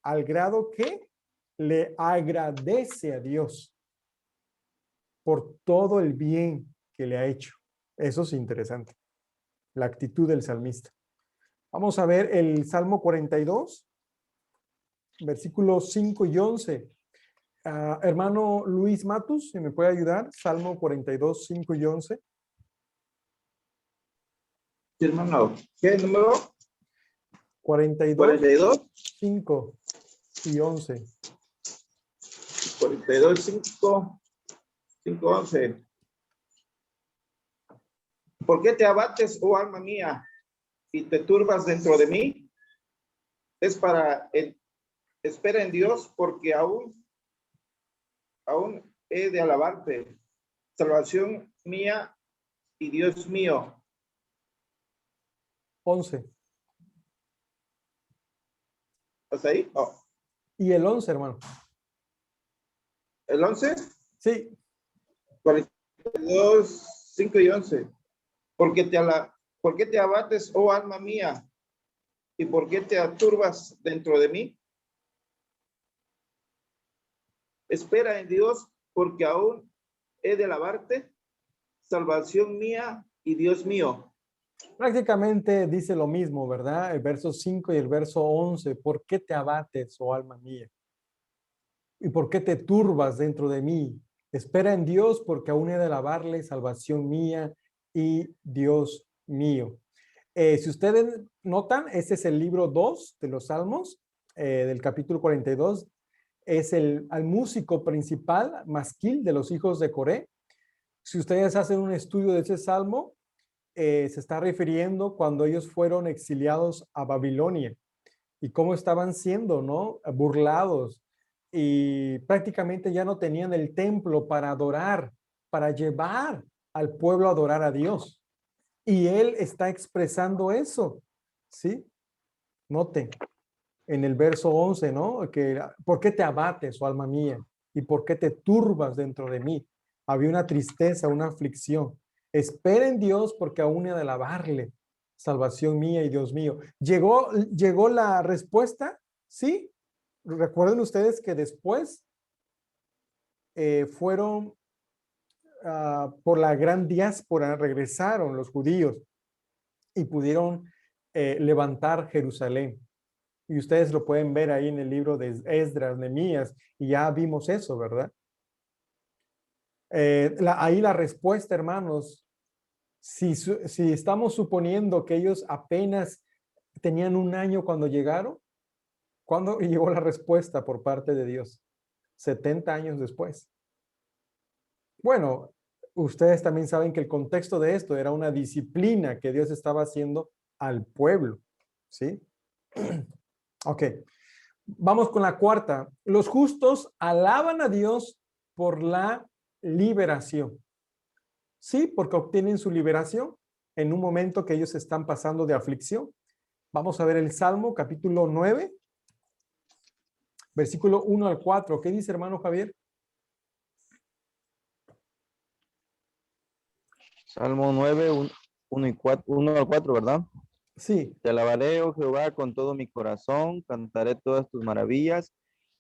[SPEAKER 1] al grado que le agradece a Dios por todo el bien que le ha hecho. Eso es interesante, la actitud del salmista. Vamos a ver el Salmo 42, versículos 5 y 11. Hermano Luis Matus, si me puede ayudar, Salmo 42, 5 y 11.
[SPEAKER 8] Sí, hermano, ¿qué número?
[SPEAKER 1] 42, 5 y 11.
[SPEAKER 8] 42, 5, 11. ¿Por qué te abates, oh alma mía, y te turbas dentro de mí? Espera en Dios, porque aún he de alabarte, salvación mía y Dios mío.
[SPEAKER 1] 11.
[SPEAKER 8] ¿Estás ahí? Oh.
[SPEAKER 1] Y el 11, hermano.
[SPEAKER 8] ¿El 11?
[SPEAKER 1] Sí.
[SPEAKER 8] 42, 5 y 11. ¿Por qué te abates, oh alma mía? ¿Y por qué te aturbas dentro de mí? Espera en Dios, porque aún he de alabarte, salvación mía y Dios mío.
[SPEAKER 1] Prácticamente dice lo mismo, ¿verdad? El verso 5 y el verso 11. ¿Por qué te abates, oh alma mía? ¿Y por qué te turbas dentro de mí? Espera en Dios, porque aún he de alabarle, salvación mía y Dios mío. Si ustedes notan, este es el libro 2 de los Salmos, del capítulo 42. Es al músico principal, Masquil, de los hijos de Coré. Si ustedes hacen un estudio de ese salmo, se está refiriendo cuando ellos fueron exiliados a Babilonia y cómo estaban siendo, ¿no? Burlados, y prácticamente ya no tenían el templo para adorar, para llevar al pueblo a adorar a Dios. Y él está expresando eso, ¿sí? Noten en el verso 11, ¿no? Que, ¿por qué te abates, oh alma mía? ¿Y por qué te turbas dentro de mí? Había una tristeza, una aflicción. Espera en Dios porque aún he de alabarle. Salvación mía y Dios mío. ¿Llegó la respuesta? Sí. Recuerden ustedes que después fueron por la gran diáspora, regresaron los judíos y pudieron levantar Jerusalén. Y ustedes lo pueden ver ahí en el libro de Esdras, Nehemías, y ya vimos eso, ¿verdad? Ahí la respuesta, hermanos, si estamos suponiendo que ellos apenas tenían un año cuando llegaron, ¿cuándo llegó la respuesta por parte de Dios? 70 años después. Bueno, ustedes también saben que el contexto de esto era una disciplina que Dios estaba haciendo al pueblo, ¿sí? Ok, vamos con la cuarta. Los justos alaban a Dios por la liberación. Sí, porque obtienen su liberación en un momento que ellos están pasando de aflicción. Vamos a ver el Salmo, capítulo 9, versículo 1 al 4. ¿Qué dice, hermano Javier?
[SPEAKER 5] Salmo 9, 1 al 4, ¿verdad?
[SPEAKER 1] Sí.
[SPEAKER 5] Te alabaré, oh Jehová, con todo mi corazón, cantaré todas tus maravillas,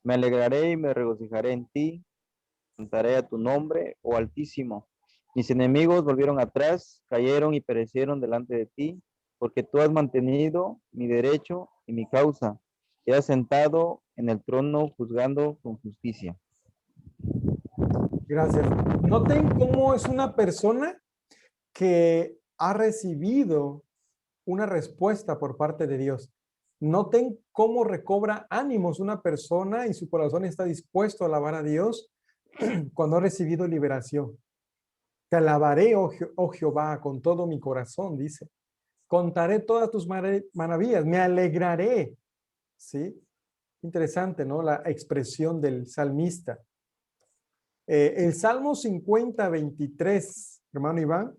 [SPEAKER 5] me alegraré y me regocijaré en ti, cantaré a tu nombre, oh Altísimo. Mis enemigos volvieron atrás, cayeron y perecieron delante de ti, porque tú has mantenido mi derecho y mi causa, te has sentado en el trono juzgando con justicia.
[SPEAKER 1] Gracias. Noten cómo es una persona que ha recibido una respuesta por parte de Dios. Noten cómo recobra ánimos una persona y su corazón está dispuesto a alabar a Dios cuando ha recibido liberación. Te alabaré, oh Jehová, con todo mi corazón, dice. Contaré todas tus maravillas, me alegraré. ¿Sí? Interesante, ¿no? La expresión del salmista. El Salmo 50, 23, hermano Iván.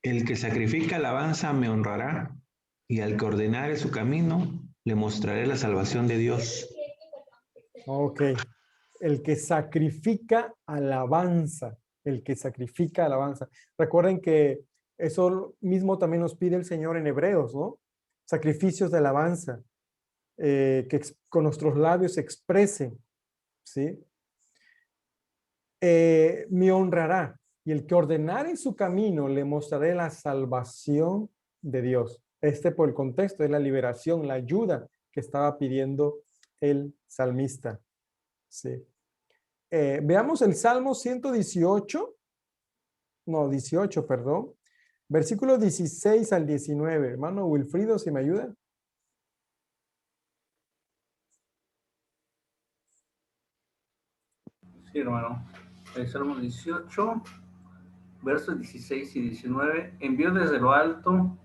[SPEAKER 4] El que sacrifica alabanza me honrará, y al que ordenare su camino, le mostraré la salvación de Dios.
[SPEAKER 1] Ok. El que sacrifica alabanza. El que sacrifica alabanza. Recuerden que eso mismo también nos pide el Señor en Hebreos, ¿no? Sacrificios de alabanza. Que con nuestros labios se expresen, ¿sí? Me honrará, y el que ordenare su camino le mostraré la salvación de Dios. Por el contexto, es la liberación, la ayuda que estaba pidiendo el salmista. Sí. Veamos el Salmo 118, no, 18, perdón. Versículos 16 al 19. Hermano Wilfrido, si me ayuda.
[SPEAKER 3] Sí, hermano. El Salmo 18, versos 16 y 19. Envió desde lo alto,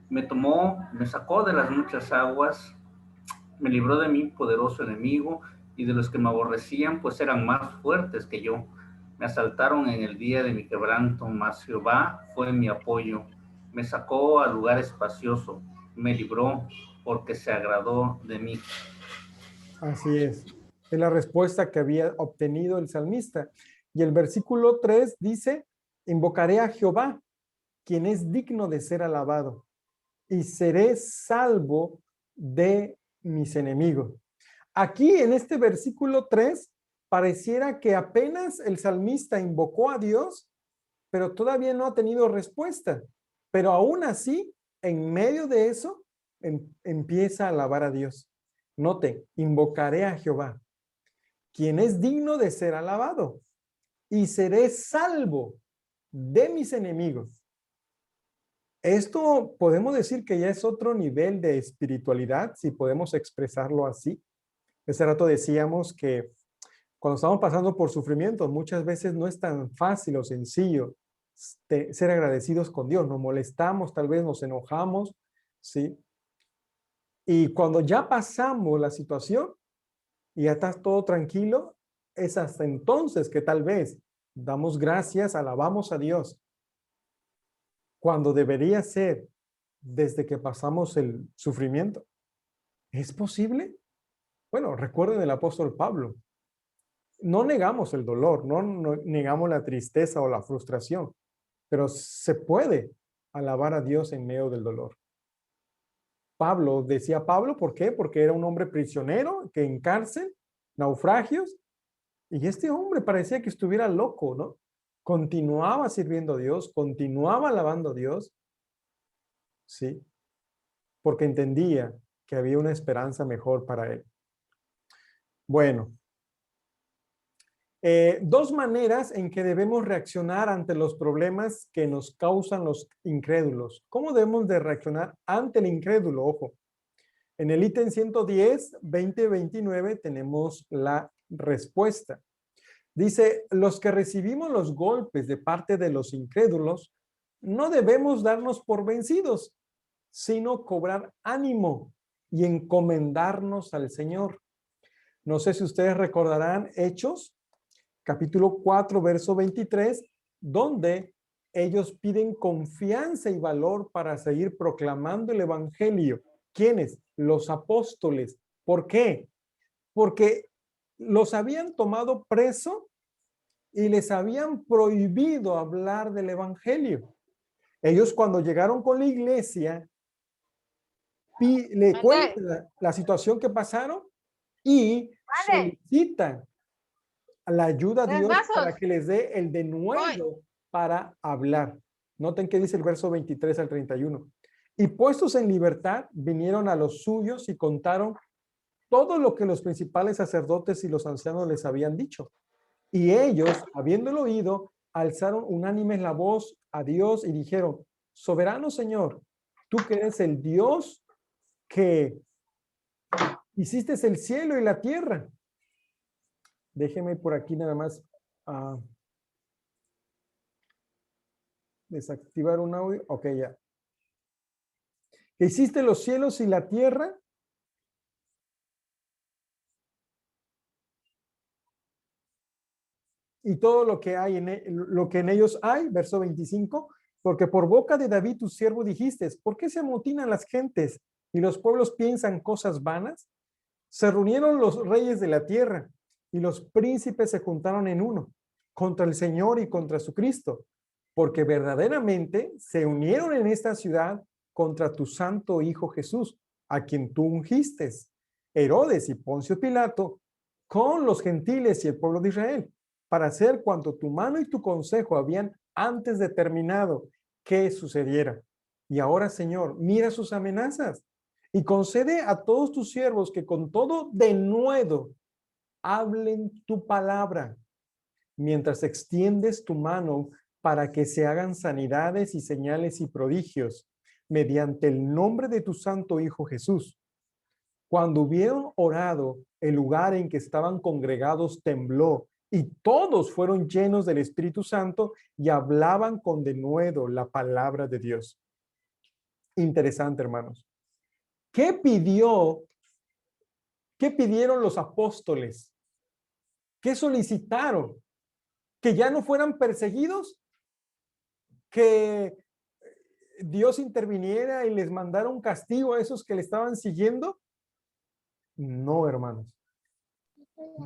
[SPEAKER 3] me tomó, me sacó de las muchas aguas, me libró de mi poderoso enemigo y de los que me aborrecían, pues eran más fuertes que yo. Me asaltaron en el día de mi quebranto, mas Jehová fue mi apoyo. Me sacó a lugar espacioso, me libró porque se agradó de mí.
[SPEAKER 1] Así es. Es la respuesta que había obtenido el salmista. Y el versículo 3 dice, invocaré a Jehová, quien es digno de ser alabado, y seré salvo de mis enemigos. Aquí en este versículo 3, pareciera que apenas el salmista invocó a Dios, pero todavía no ha tenido respuesta. Pero aún así, en medio de eso, empieza a alabar a Dios. Note, invocaré a Jehová, quien es digno de ser alabado, y seré salvo de mis enemigos. Esto podemos decir que ya es otro nivel de espiritualidad, si podemos expresarlo así. Ese rato decíamos que cuando estamos pasando por sufrimiento, muchas veces no es tan fácil o sencillo ser agradecidos con Dios. Nos molestamos, tal vez nos enojamos, ¿sí? Y cuando ya pasamos la situación y ya estás todo tranquilo, es hasta entonces que tal vez damos gracias, alabamos a Dios, cuando debería ser desde que pasamos el sufrimiento. ¿Es posible? Bueno, recuerden el apóstol Pablo. No negamos el dolor, no negamos la tristeza o la frustración, pero se puede alabar a Dios en medio del dolor. Pablo, decía Pablo, ¿por qué? Porque era un hombre prisionero, que en cárcel, naufragios, y este hombre parecía que estuviera loco, ¿no? Continuaba sirviendo a Dios, continuaba alabando a Dios, ¿sí? Porque entendía que había una esperanza mejor para él. Bueno, dos maneras en que debemos reaccionar ante los problemas que nos causan los incrédulos. ¿Cómo debemos de reaccionar ante el incrédulo? Ojo, en el ítem 110, 20, 29 tenemos la respuesta. Dice, los que recibimos los golpes de parte de los incrédulos, no debemos darnos por vencidos, sino cobrar ánimo y encomendarnos al Señor. No sé si ustedes recordarán Hechos, capítulo 4, verso 23, donde ellos piden confianza y valor para seguir proclamando el evangelio. ¿Quiénes? Los apóstoles. ¿Por qué? Porque los habían tomado preso y les habían prohibido hablar del evangelio. Ellos cuando llegaron con la iglesia, le cuentan la situación que pasaron y solicitan la ayuda a Dios para que les dé el denuedo para hablar. Noten que dice el verso 23 al 31. Y puestos en libertad, vinieron a los suyos y contaron todo lo que los principales sacerdotes y los ancianos les habían dicho. Y ellos, habiéndolo oído, alzaron unánimes la voz a Dios y dijeron, soberano Señor, tú que eres el Dios que hiciste el cielo y la tierra. Déjeme por aquí nada más desactivar un audio. Ok, ya. Que hiciste los cielos y la tierra. Y todo lo que hay lo que en ellos hay, verso 25, porque por boca de David tu siervo dijiste, ¿por qué se amotinan las gentes y los pueblos piensan cosas vanas? Se reunieron los reyes de la tierra y los príncipes se juntaron en uno contra el Señor y contra su Cristo, porque verdaderamente se unieron en esta ciudad contra tu santo Hijo Jesús, a quien tú ungiste, Herodes y Poncio Pilato, con los gentiles y el pueblo de Israel, para hacer cuanto tu mano y tu consejo habían antes determinado que sucediera. Y ahora, Señor, mira sus amenazas y concede a todos tus siervos que con todo denuedo hablen tu palabra, mientras extiendes tu mano para que se hagan sanidades y señales y prodigios mediante el nombre de tu santo Hijo Jesús. Cuando hubieron orado, el lugar en que estaban congregados tembló y todos fueron llenos del Espíritu Santo y hablaban con denuedo la palabra de Dios. Interesante, hermanos. ¿Qué pidieron los apóstoles? ¿Qué solicitaron? ¿Que ya no fueran perseguidos? ¿Que Dios interviniera y les mandara un castigo a esos que le estaban siguiendo? No, hermanos.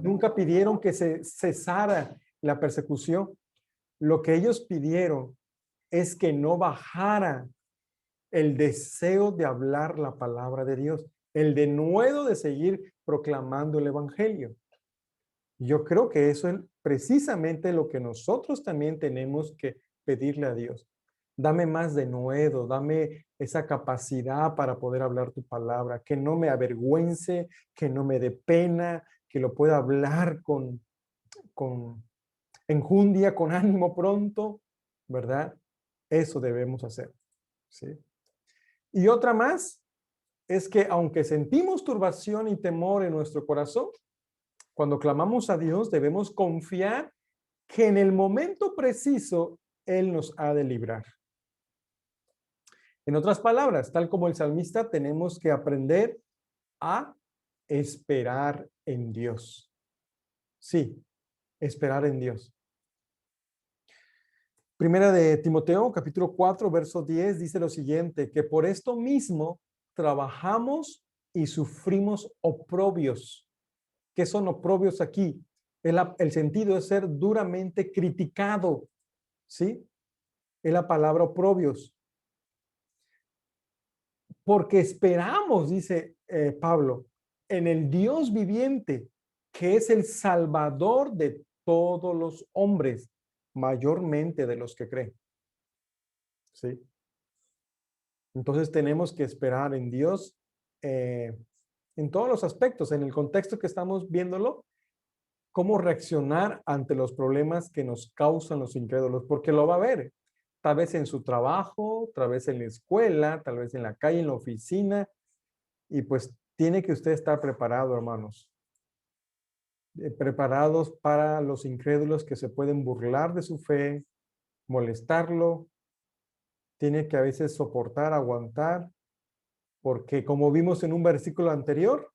[SPEAKER 1] Nunca pidieron que se cesara la persecución. Lo que ellos pidieron es que no bajara el deseo de hablar la palabra de Dios, el denuedo de seguir proclamando el evangelio. Yo creo que eso es precisamente lo que nosotros también tenemos que pedirle a Dios. Dame más denuedo, dame esa capacidad para poder hablar tu palabra, que no me avergüence, que no me dé pena, que lo pueda hablar con enjundia, con ánimo pronto, ¿verdad? Eso debemos hacer, ¿sí? Y otra más es que aunque sentimos turbación y temor en nuestro corazón, cuando clamamos a Dios debemos confiar que en el momento preciso Él nos ha de librar. En otras palabras, tal como el salmista, tenemos que aprender a esperar en Dios. Sí, esperar en Dios. Primera de Timoteo, capítulo 4, verso 10, dice lo siguiente, que por esto mismo trabajamos y sufrimos oprobios. ¿Qué son oprobios aquí? El sentido es ser duramente criticado, ¿sí? Es la palabra oprobios. Porque esperamos, dice Pablo, en el Dios viviente, que es el Salvador de todos los hombres, mayormente de los que creen. ¿Sí? Entonces tenemos que esperar en Dios en todos los aspectos, en el contexto que estamos viéndolo, cómo reaccionar ante los problemas que nos causan los incrédulos, porque lo va a ver, tal vez en su trabajo, tal vez en la escuela, tal vez en la calle, en la oficina, y pues tiene que usted estar preparado, hermanos. Preparados para los incrédulos que se pueden burlar de su fe, molestarlo. Tiene que a veces soportar, aguantar, porque como vimos en un versículo anterior,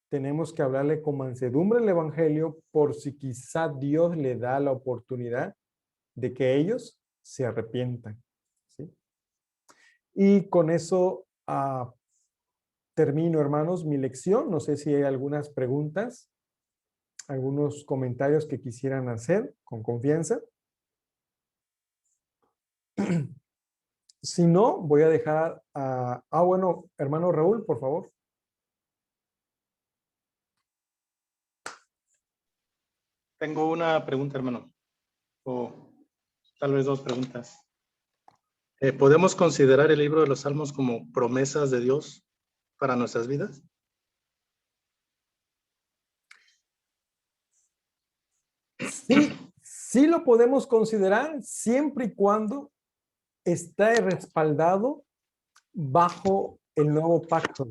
[SPEAKER 1] tenemos que hablarle con mansedumbre el evangelio por si quizá Dios le da la oportunidad de que ellos se arrepientan. ¿Sí? Y con eso termino, hermanos, mi lección. No sé si hay algunas preguntas, algunos comentarios que quisieran hacer con confianza. Si no, voy a dejar a... bueno, hermano Raúl, por favor.
[SPEAKER 7] Tengo una pregunta, hermano, o tal vez dos preguntas. ¿Podemos considerar el libro de los Salmos como promesas de Dios para nuestras vidas?
[SPEAKER 1] Sí, sí lo podemos considerar siempre y cuando está respaldado bajo el nuevo pacto,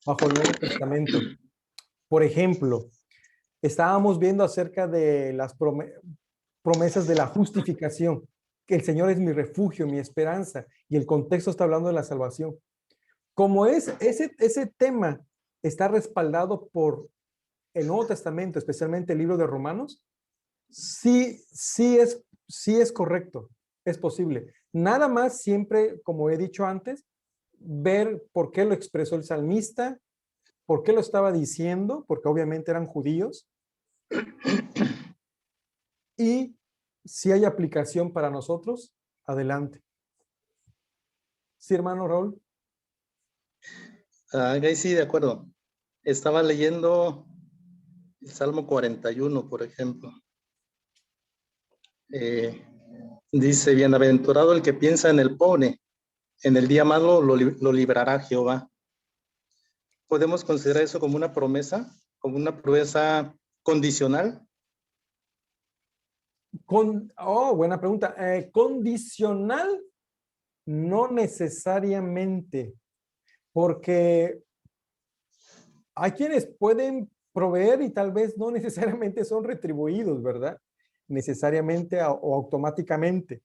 [SPEAKER 1] bajo el Nuevo Testamento. Por ejemplo, estábamos viendo acerca de las promesas de la justificación, que el Señor es mi refugio, mi esperanza, y el contexto está hablando de la salvación. Como ese tema está respaldado por el Nuevo Testamento, especialmente el libro de Romanos, sí es correcto, es posible. Nada más siempre, como he dicho antes, ver por qué lo expresó el salmista, por qué lo estaba diciendo, porque obviamente eran judíos, y si hay aplicación para nosotros, adelante. Sí, hermano Raúl.
[SPEAKER 7] Sí, de acuerdo. Estaba leyendo el Salmo 41, por ejemplo. Dice, bienaventurado el que piensa en el pobre, en el día malo lo librará Jehová. ¿Podemos considerar eso como una promesa condicional?
[SPEAKER 1] Buena pregunta. Condicional, no necesariamente, porque hay quienes pueden proveer y tal vez no necesariamente son retribuidos, ¿verdad? Necesariamente o automáticamente.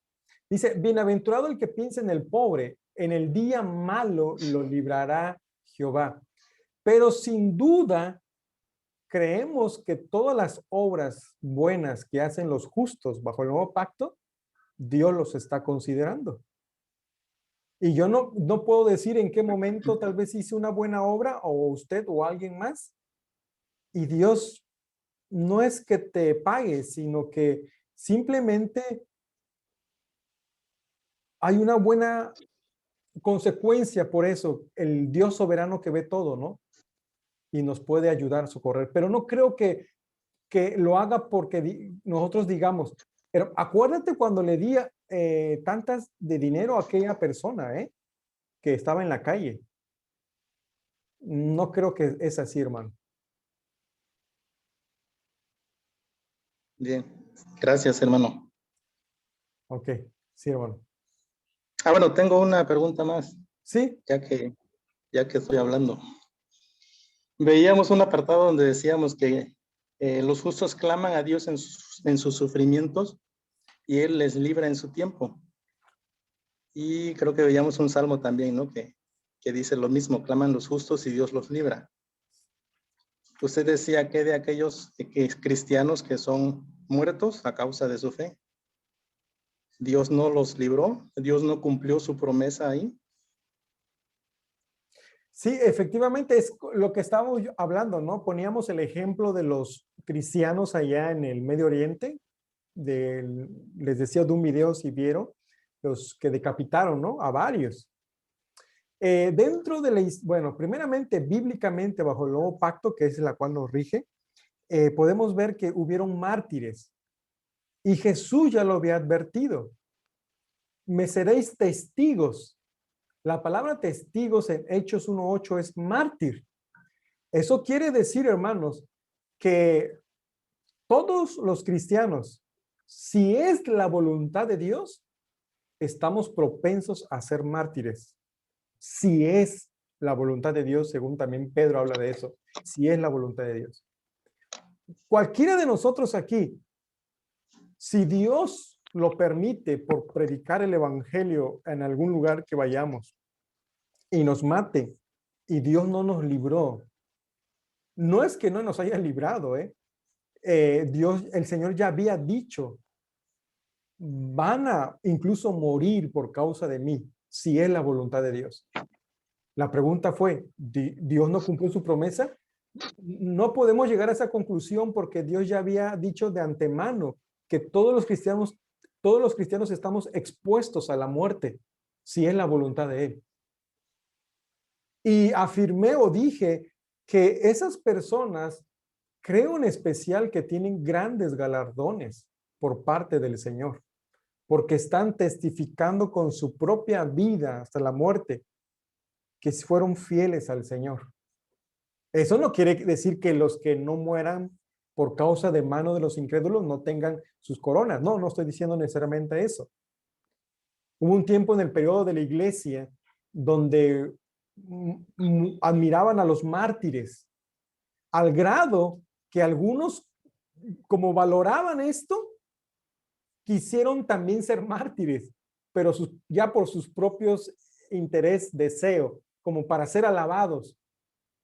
[SPEAKER 1] Dice, bienaventurado el que piensa en el pobre, en el día malo lo librará Jehová. Pero sin duda, creemos que todas las obras buenas que hacen los justos bajo el nuevo pacto, Dios los está considerando. Y yo no puedo decir en qué momento tal vez hice una buena obra o usted o alguien más. Y Dios no es que te pague, sino que simplemente hay una buena consecuencia por eso, el Dios soberano que ve todo, ¿no? Y nos puede ayudar a socorrer. Pero no creo que lo haga porque nosotros digamos, pero acuérdate cuando le di tantas de dinero a aquella persona, que estaba en la calle. No creo que es así, hermano.
[SPEAKER 7] Bien, gracias, hermano.
[SPEAKER 1] Ok, sí, hermano.
[SPEAKER 7] Bueno, tengo una pregunta más.
[SPEAKER 1] Sí.
[SPEAKER 7] Ya que estoy hablando. Veíamos un apartado donde decíamos que los justos claman a Dios en sus sufrimientos y Él les libra en su tiempo. Y creo que veíamos un salmo también, ¿no? Que dice lo mismo, claman los justos y Dios los libra. Usted decía que de aquellos cristianos que son muertos a causa de su fe, Dios no los libró, Dios no cumplió su promesa ahí.
[SPEAKER 1] Sí, efectivamente es lo que estábamos hablando, ¿no? Poníamos el ejemplo de los cristianos allá en el Medio Oriente, les decía de un video si vieron, los que decapitaron, ¿no? A varios. Dentro de bueno, primeramente, bíblicamente, bajo el nuevo pacto, que es la cual nos rige, podemos ver que hubieron mártires. Y Jesús ya lo había advertido. Me seréis testigos. La palabra testigos en Hechos 1:8 es mártir. Eso quiere decir, hermanos, que todos los cristianos, si es la voluntad de Dios, estamos propensos a ser mártires. Si es la voluntad de Dios, según también Pedro habla de eso, si es la voluntad de Dios. Cualquiera de nosotros aquí, si Dios lo permite por predicar el evangelio en algún lugar que vayamos y nos mate y Dios no nos libró, no es que no nos haya librado, Dios, el Señor ya había dicho, van a incluso morir por causa de mí, si es la voluntad de Dios. La pregunta fue, ¿Dios no cumplió su promesa? No podemos llegar a esa conclusión porque Dios ya había dicho de antemano que todos los cristianos estamos expuestos a la muerte, si es la voluntad de Él. Y afirmé o dije que esas personas, creo en especial que tienen grandes galardones por parte del Señor, porque están testificando con su propia vida hasta la muerte que fueron fieles al Señor. Eso no quiere decir que los que no mueran por causa de mano de los incrédulos no tengan sus coronas. No, no estoy diciendo necesariamente eso. Hubo un tiempo en el periodo de la iglesia donde admiraban a los mártires, al grado que algunos, como valoraban esto, quisieron también ser mártires, pero ya por sus propios interés, deseo, como para ser alabados.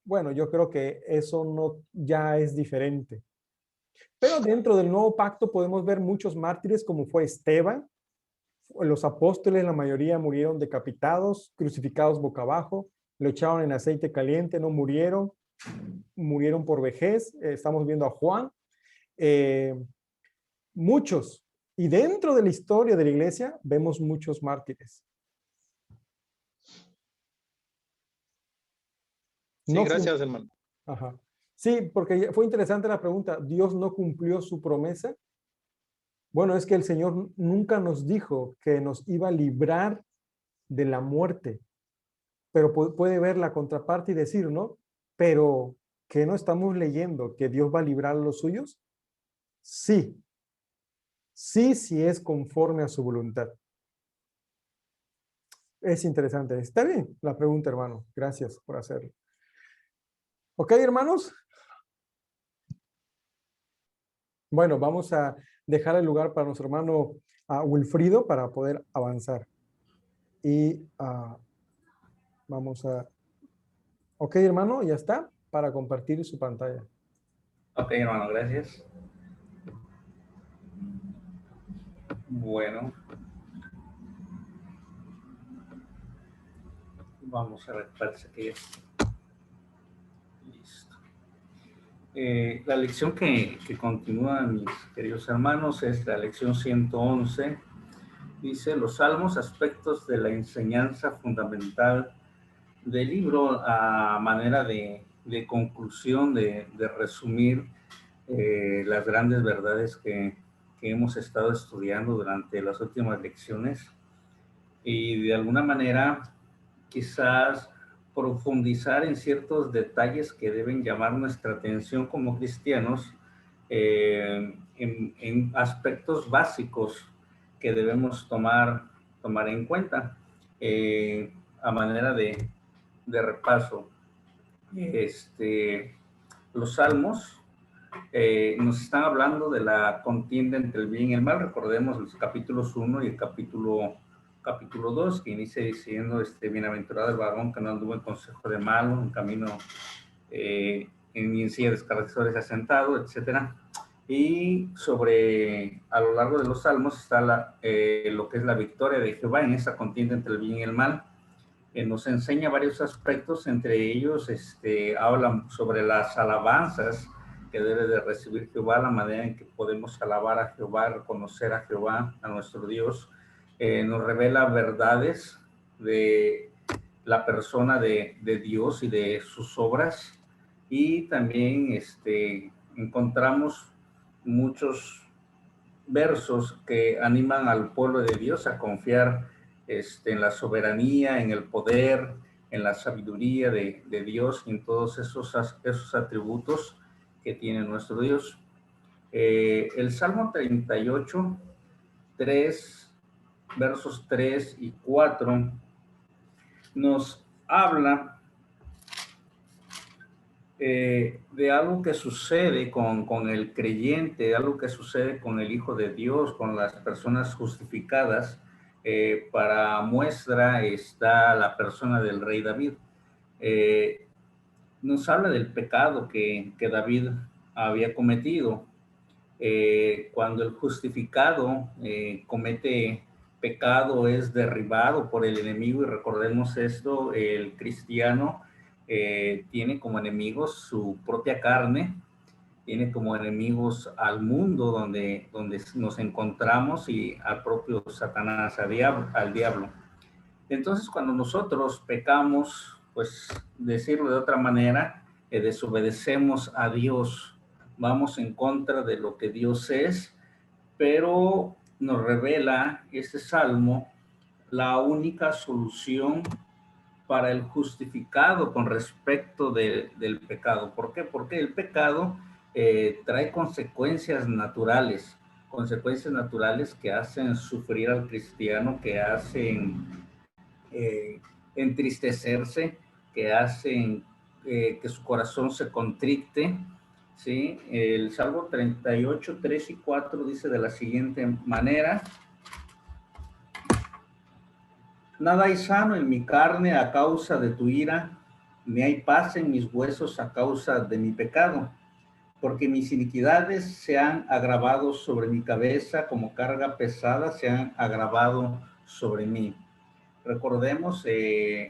[SPEAKER 1] Bueno, yo creo que eso no ya es diferente. Pero dentro del nuevo pacto podemos ver muchos mártires como fue Esteban. Los apóstoles, la mayoría murieron decapitados, crucificados boca abajo, lo echaron en aceite caliente, no murieron, murieron por vejez. Estamos viendo a Juan. Muchos. Y dentro de la historia de la iglesia vemos muchos mártires.
[SPEAKER 7] Sí,
[SPEAKER 1] No
[SPEAKER 7] gracias, hermano.
[SPEAKER 1] Ajá. Sí, porque fue interesante la pregunta. ¿Dios no cumplió su promesa? Bueno, es que el Señor nunca nos dijo que nos iba a librar de la muerte. Pero puede ver la contraparte y decir, ¿no? Pero, ¿qué no estamos leyendo? ¿Que Dios va a librar a los suyos? Sí. Sí es conforme a su voluntad. Es interesante. Está bien la pregunta, hermano. Gracias por hacerlo. ¿Ok, hermanos? Bueno, vamos a dejar el lugar para nuestro hermano Wilfrido para poder avanzar. Y vamos a... Ok, hermano, ya está para compartir su pantalla.
[SPEAKER 3] Ok, hermano, gracias. Bueno. Vamos a ver, parece que ya está. Listo. La lección que continúa, mis queridos hermanos, es la lección 111. Dice, los salmos, aspectos de la enseñanza fundamental del libro, a manera de conclusión, de resumir las grandes verdades que hemos estado estudiando durante las últimas lecciones, y de alguna manera quizás profundizar en ciertos detalles que deben llamar nuestra atención como cristianos, en aspectos básicos que debemos tomar en cuenta, a manera de repaso. Los salmos nos están hablando de la contienda entre el bien y el mal. Recordemos los capítulos 1 y el capítulo 2, que inicia diciendo, bienaventurado el varón que no anduvo en consejo de malo, en camino en silla de escarnecedores asentado, etcétera. Y a lo largo de los salmos está lo que es la victoria de Jehová en esa contienda entre el bien y el mal. Nos enseña varios aspectos, entre ellos habla sobre las alabanzas que debe de recibir Jehová, la manera en que podemos alabar a Jehová, reconocer a Jehová, a nuestro Dios. Nos revela verdades de la persona de Dios y de sus obras, y también encontramos muchos versos que animan al pueblo de Dios a confiar en la soberanía, en el poder, en la sabiduría de Dios y en todos esos atributos que tiene nuestro Dios. El Salmo 38, 3, versos 3 y 4, nos habla de algo que sucede con el creyente, de algo que sucede con el Hijo de Dios, con las personas justificadas. Para muestra está la persona del rey David. Nos habla del pecado que David había cometido. Cuando el justificado comete pecado, es derribado por el enemigo, y recordemos esto, el cristiano tiene como enemigos su propia carne, tiene como enemigos al mundo donde nos encontramos, y al propio Satanás, al diablo. Entonces, cuando nosotros pecamos, pues decirlo de otra manera, desobedecemos a Dios, vamos en contra de lo que Dios es, pero nos revela este salmo la única solución para el justificado con respecto del pecado. ¿Por qué? Porque el pecado trae consecuencias naturales que hacen sufrir al cristiano, que hacen entristecerse, que hacen que su corazón se contricte, ¿sí? El Salmo 38, 3 y 4 dice de la siguiente manera: nada hay sano en mi carne a causa de tu ira, ni hay paz en mis huesos a causa de mi pecado, porque mis iniquidades se han agravado sobre mi cabeza, como carga pesada se han agravado sobre mí. Recordemos, si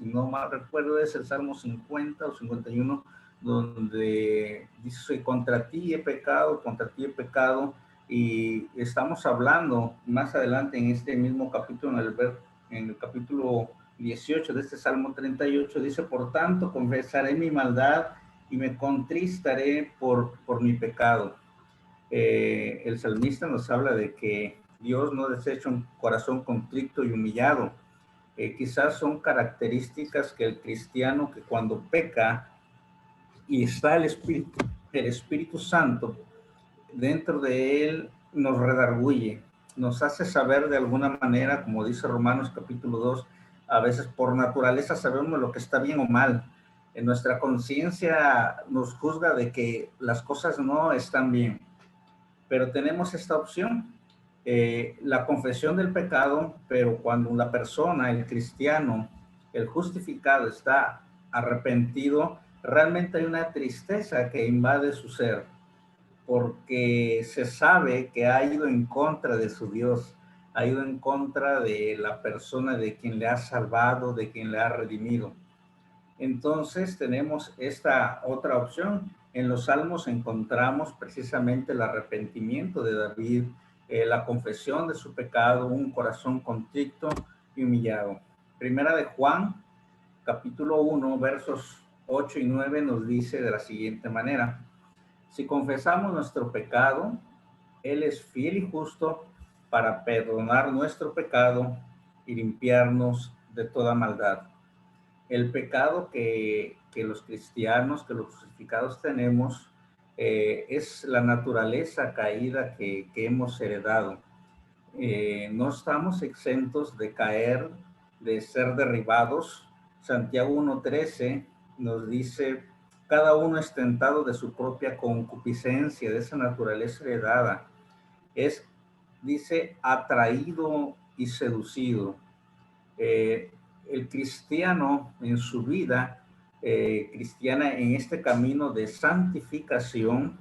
[SPEAKER 3] no mal recuerdo, es el Salmo 50 o 51, donde dice: contra ti he pecado, y estamos hablando más adelante en este mismo capítulo, en el capítulo 18 de este Salmo 38, dice: por tanto confesaré mi maldad y me contristaré por mi pecado. El salmista nos habla de que Dios no desecha un corazón contrito y humillado. Quizás son características que el cristiano, que cuando peca y está el Espíritu Santo dentro de él, nos redarguye, nos hace saber de alguna manera, como dice Romanos capítulo 2, a veces por naturaleza sabemos lo que está bien o mal. En nuestra conciencia nos juzga de que las cosas no están bien, pero tenemos esta opción, la confesión del pecado. Pero cuando la persona, el cristiano, el justificado, está arrepentido, realmente hay una tristeza que invade su ser, porque se sabe que ha ido en contra de su Dios, ha ido en contra de la persona de quien le ha salvado, de quien le ha redimido. Entonces tenemos esta otra opción. En los Salmos encontramos precisamente el arrepentimiento de David, la confesión de su pecado, un corazón contrito y humillado. Primera de Juan, capítulo 1, versos 8 y 9 nos dice de la siguiente manera: si confesamos nuestro pecado, Él es fiel y justo para perdonar nuestro pecado y limpiarnos de toda maldad. El pecado que los cristianos, que los justificados tenemos, es la naturaleza caída que hemos heredado. No estamos exentos de caer, de ser derribados. Santiago 1:13 nos dice: cada uno es tentado de su propia concupiscencia, de esa naturaleza heredada. Dice, atraído y seducido. El cristiano en su vida cristiana en este camino de santificación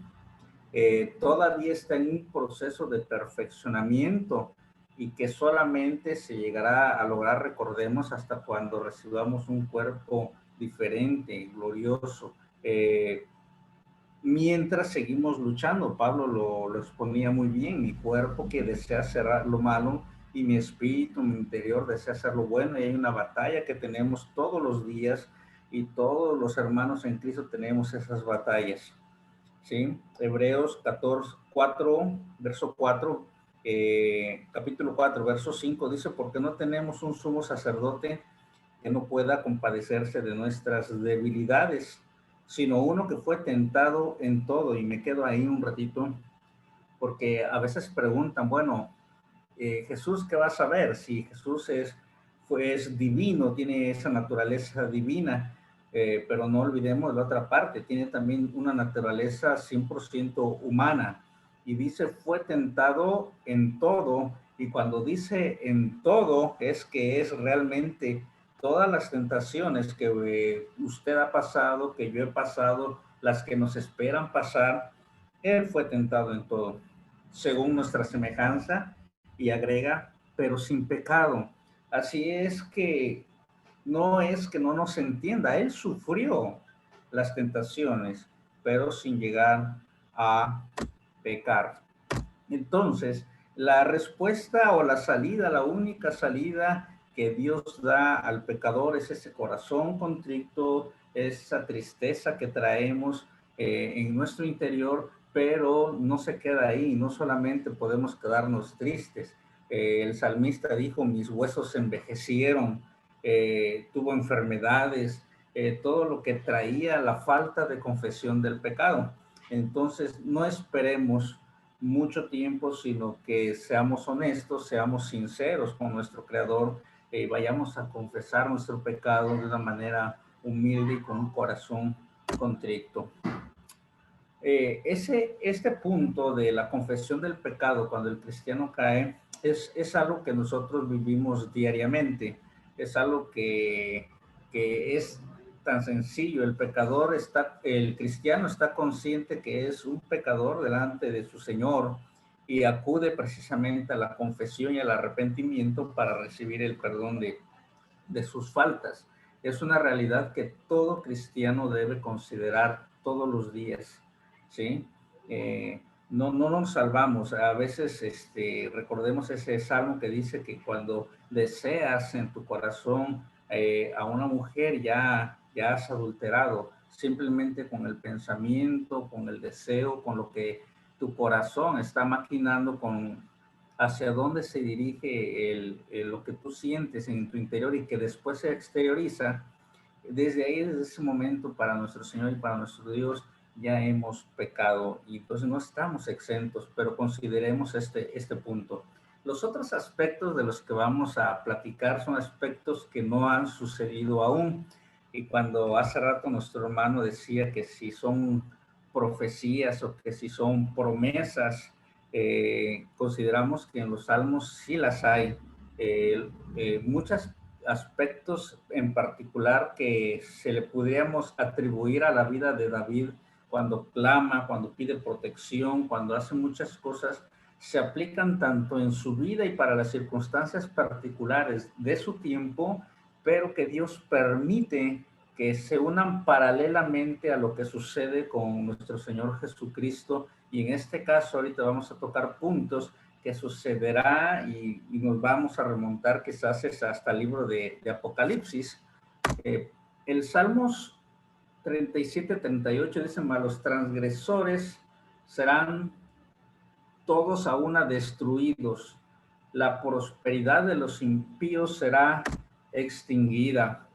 [SPEAKER 3] todavía está en un proceso de perfeccionamiento y que solamente se llegará a lograr, recordemos, hasta cuando recibamos un cuerpo diferente, glorioso. Mientras seguimos luchando, Pablo lo exponía muy bien, mi cuerpo que desea hacer lo malo y mi espíritu, mi interior desea hacer lo bueno, y hay una batalla que tenemos todos los días y todos los hermanos en Cristo tenemos esas batallas. ¿Sí? Hebreos 4, verso 4, capítulo 4, verso 5, dice, porque no tenemos un sumo sacerdote que no pueda compadecerse de nuestras debilidades, sino uno que fue tentado en todo. Y me quedo ahí un ratito, porque a veces preguntan, bueno, Jesús, ¿qué va a saber? Si Jesús es divino, tiene esa naturaleza divina, pero no olvidemos la otra parte, tiene también una naturaleza 100% humana. Y dice, fue tentado en todo, y cuando dice en todo, es que es realmente todas las tentaciones que usted ha pasado, que yo he pasado, las que nos esperan pasar, Él fue tentado en todo, según nuestra semejanza, y agrega, pero sin pecado. Así es que no nos entienda, Él sufrió las tentaciones, pero sin llegar a pecar. Entonces, la respuesta o la salida, la única salida que Dios da al pecador es ese corazón contrito, esa tristeza que traemos en nuestro interior, pero no se queda ahí, no solamente podemos quedarnos tristes. El salmista dijo, mis huesos se envejecieron, tuvo enfermedades, todo lo que traía la falta de confesión del pecado. Entonces, no esperemos mucho tiempo, sino que seamos honestos, seamos sinceros con nuestro Creador, vayamos a confesar nuestro pecado de una manera humilde y con un corazón contrito. Este punto de la confesión del pecado cuando el cristiano cae es algo que nosotros vivimos diariamente, es algo que es tan sencillo. El cristiano está consciente que es un pecador delante de su Señor y acude precisamente a la confesión y al arrepentimiento para recibir el perdón de sus faltas. Es una realidad que todo cristiano debe considerar todos los días, ¿sí? No nos salvamos. A veces recordemos ese salmo que dice que cuando deseas en tu corazón a una mujer ya has adulterado, simplemente con el pensamiento, con el deseo, con lo que tu corazón está maquinando, hacia dónde se dirige lo que tú sientes en tu interior y que después se exterioriza. Desde ahí, desde ese momento, para nuestro Señor y para nuestro Dios, ya hemos pecado y entonces no estamos exentos, pero consideremos este punto. Los otros aspectos de los que vamos a platicar son aspectos que no han sucedido aún. Y cuando hace rato nuestro hermano decía que si son profecías o que si son promesas, consideramos que en los salmos sí las hay. Muchos aspectos en particular que se le pudiéramos atribuir a la vida de David cuando clama, cuando pide protección, cuando hace muchas cosas, se aplican tanto en su vida y para las circunstancias particulares de su tiempo, pero que Dios permite que se unan paralelamente a lo que sucede con nuestro Señor Jesucristo. Y en este caso ahorita vamos a tocar puntos que sucederá y nos vamos a remontar quizás hasta el libro de Apocalipsis. El Salmos 37-38 dice, mas los transgresores serán todos a una destruidos, la prosperidad de los impíos será extinguida.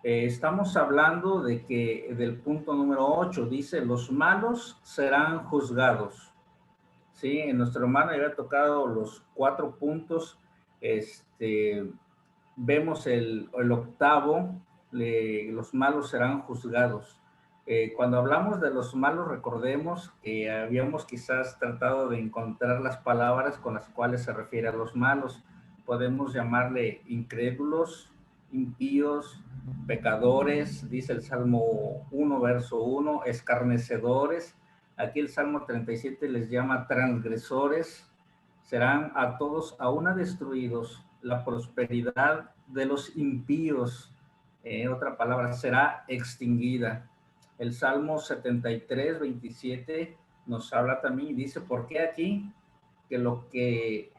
[SPEAKER 3] Estamos hablando de que del punto número 8 dice, los malos serán juzgados. Sí, en nuestro hermano había tocado los 4 puntos. Vemos el octavo, los malos serán juzgados. Cuando hablamos de los malos, recordemos que habíamos quizás tratado de encontrar las palabras con las cuales se refiere a los malos. Podemos llamarle incrédulos, impíos, pecadores, dice el Salmo 1, verso 1, escarnecedores. Aquí el Salmo 37 les llama transgresores. Serán a todos a una destruidos. La prosperidad de los impíos, otra palabra, será extinguida. El Salmo 73, 27 nos habla también y dice, ¿por qué aquí? Que los que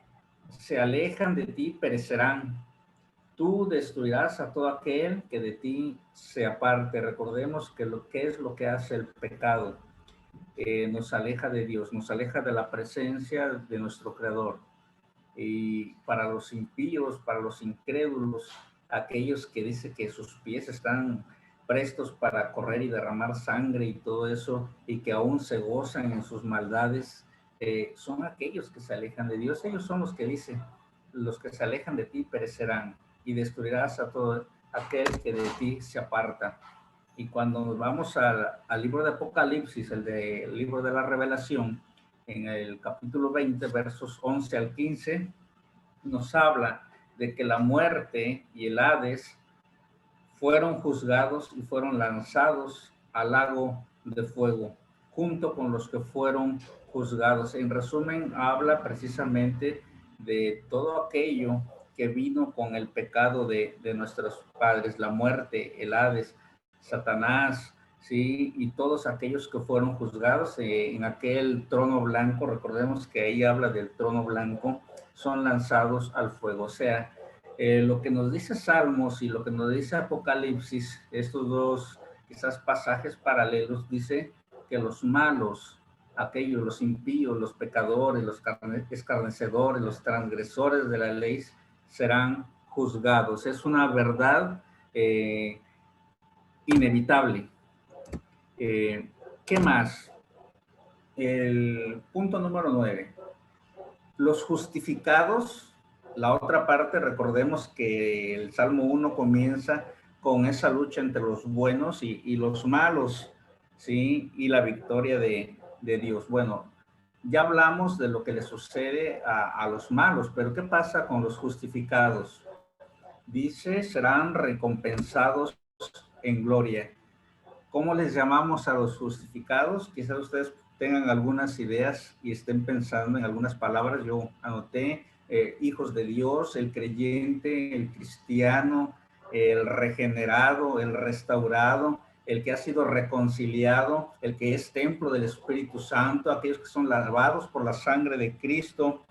[SPEAKER 3] se alejan de ti perecerán. Tú destruirás a todo aquel que de ti se aparte. Recordemos que lo que es lo que hace el pecado. Nos aleja de Dios, nos aleja de la presencia de nuestro Creador. Y para los impíos, para los incrédulos, aquellos que dicen que sus pies están prestos para correr y derramar sangre y todo eso, y que aún se gozan en sus maldades, son aquellos que se alejan de Dios. Ellos son los que dicen, los que se alejan de ti perecerán, y destruirás a todo aquel que de ti se aparta. Y cuando nos vamos al libro de Apocalipsis, el libro de la Revelación, en el capítulo 20, versos 11 al 15, nos habla de que la muerte y el Hades fueron juzgados y fueron lanzados al lago de fuego, junto con los que fueron juzgados. En resumen, habla precisamente de todo aquello que vino con el pecado de nuestros padres, la muerte, el Hades, Satanás, ¿sí? Y todos aquellos que fueron juzgados en aquel trono blanco. Recordemos que ahí habla del trono blanco, son lanzados al fuego. O sea, lo que nos dice Salmos y lo que nos dice Apocalipsis, estos dos quizás pasajes paralelos, dice que los malos, aquellos, los impíos, los pecadores, los escarnecedores, los transgresores de la ley, serán juzgados. Es una verdad inevitable. ¿Qué más? El punto número 9. Los justificados, la otra parte, recordemos que el Salmo 1 comienza con esa lucha entre los buenos y los malos, ¿sí? Y la victoria de Dios. Bueno, ya hablamos de lo que le sucede a los malos, pero ¿qué pasa con los justificados? Dice, serán recompensados en gloria. ¿Cómo les llamamos a los justificados? Quizás ustedes tengan algunas ideas y estén pensando en algunas palabras. Yo anoté hijos de Dios, el creyente, el cristiano, el regenerado, el restaurado, el que ha sido reconciliado, el que es templo del Espíritu Santo, aquellos que son lavados por la sangre de Cristo.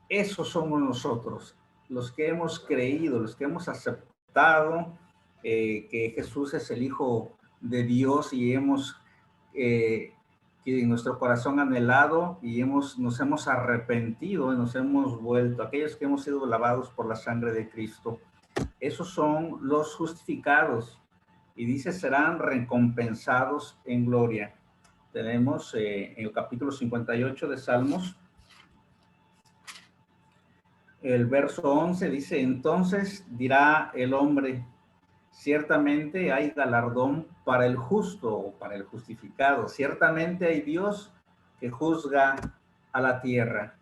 [SPEAKER 3] Esos somos nosotros, los que hemos creído, los que hemos aceptado que Jesús es el Hijo de Dios y hemos que en nuestro corazón anhelado y nos hemos arrepentido y nos hemos vuelto, aquellos que hemos sido lavados por la sangre de Cristo. Esos son los justificados, y dice serán recompensados en gloria. Tenemos en el capítulo 58 de Salmos, el verso 11 dice, entonces dirá el hombre, ciertamente hay galardón para el justo o para el justificado. Ciertamente hay Dios que juzga a la tierra.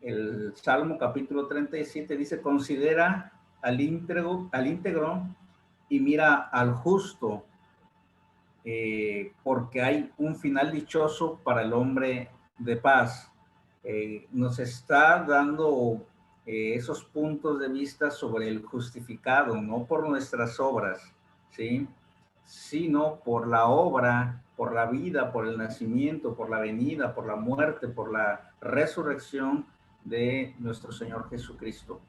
[SPEAKER 3] El Salmo capítulo 37 dice, considera al íntegro y mira al justo, porque hay un final dichoso para el hombre de paz. Nos está dando esos puntos de vista sobre el justificado, no por nuestras obras, ¿sí? Sino por la obra, por la vida, por el nacimiento, por la venida, por la muerte, por la resurrección de nuestro Señor Jesucristo.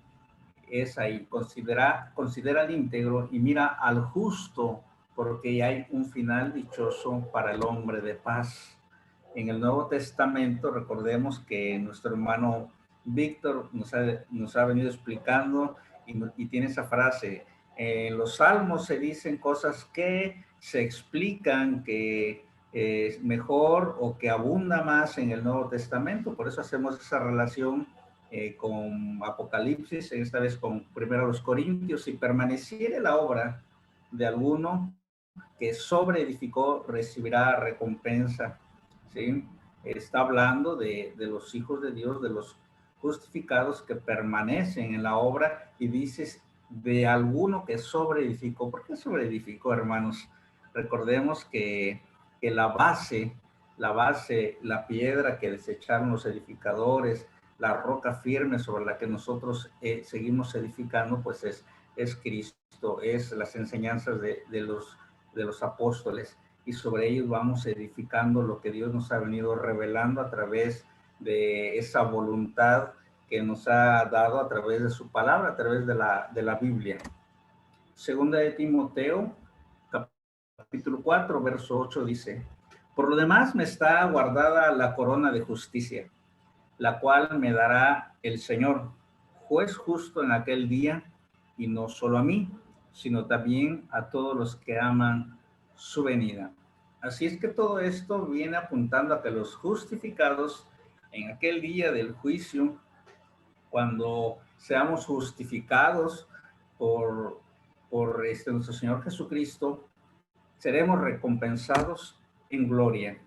[SPEAKER 3] Es ahí, considera al íntegro y mira al justo, porque hay un final dichoso para el hombre de paz. En el Nuevo Testamento, recordemos que nuestro hermano Víctor nos ha venido explicando y tiene esa frase. En los Salmos se dicen cosas que se explican que es mejor o que abunda más en el Nuevo Testamento. Por eso hacemos esa relación con Apocalipsis, esta vez con 1 Corintios. Si permaneciere la obra de alguno que sobreedificó, recibirá recompensa. ¿Sí? Está hablando de los hijos de Dios, de los justificados que permanecen en la obra, y dices de alguno que sobreedificó. ¿Por qué sobreedificó, hermanos? Recordemos que la piedra que desecharon los edificadores, la roca firme sobre la que nosotros seguimos edificando, pues es Cristo, es las enseñanzas de los apóstoles, y sobre ellos vamos edificando lo que Dios nos ha venido revelando a través de esa voluntad que nos ha dado a través de su palabra, a través de la Biblia. Segunda de Timoteo, capítulo 4, verso 8 dice: por lo demás me está guardada la corona de justicia, la cual me dará el Señor, juez justo en aquel día, y no solo a mí, sino también a todos los que aman su venida. Así es que todo esto viene apuntando a que los justificados en aquel día del juicio, cuando seamos justificados por nuestro Señor Jesucristo, seremos recompensados en gloria.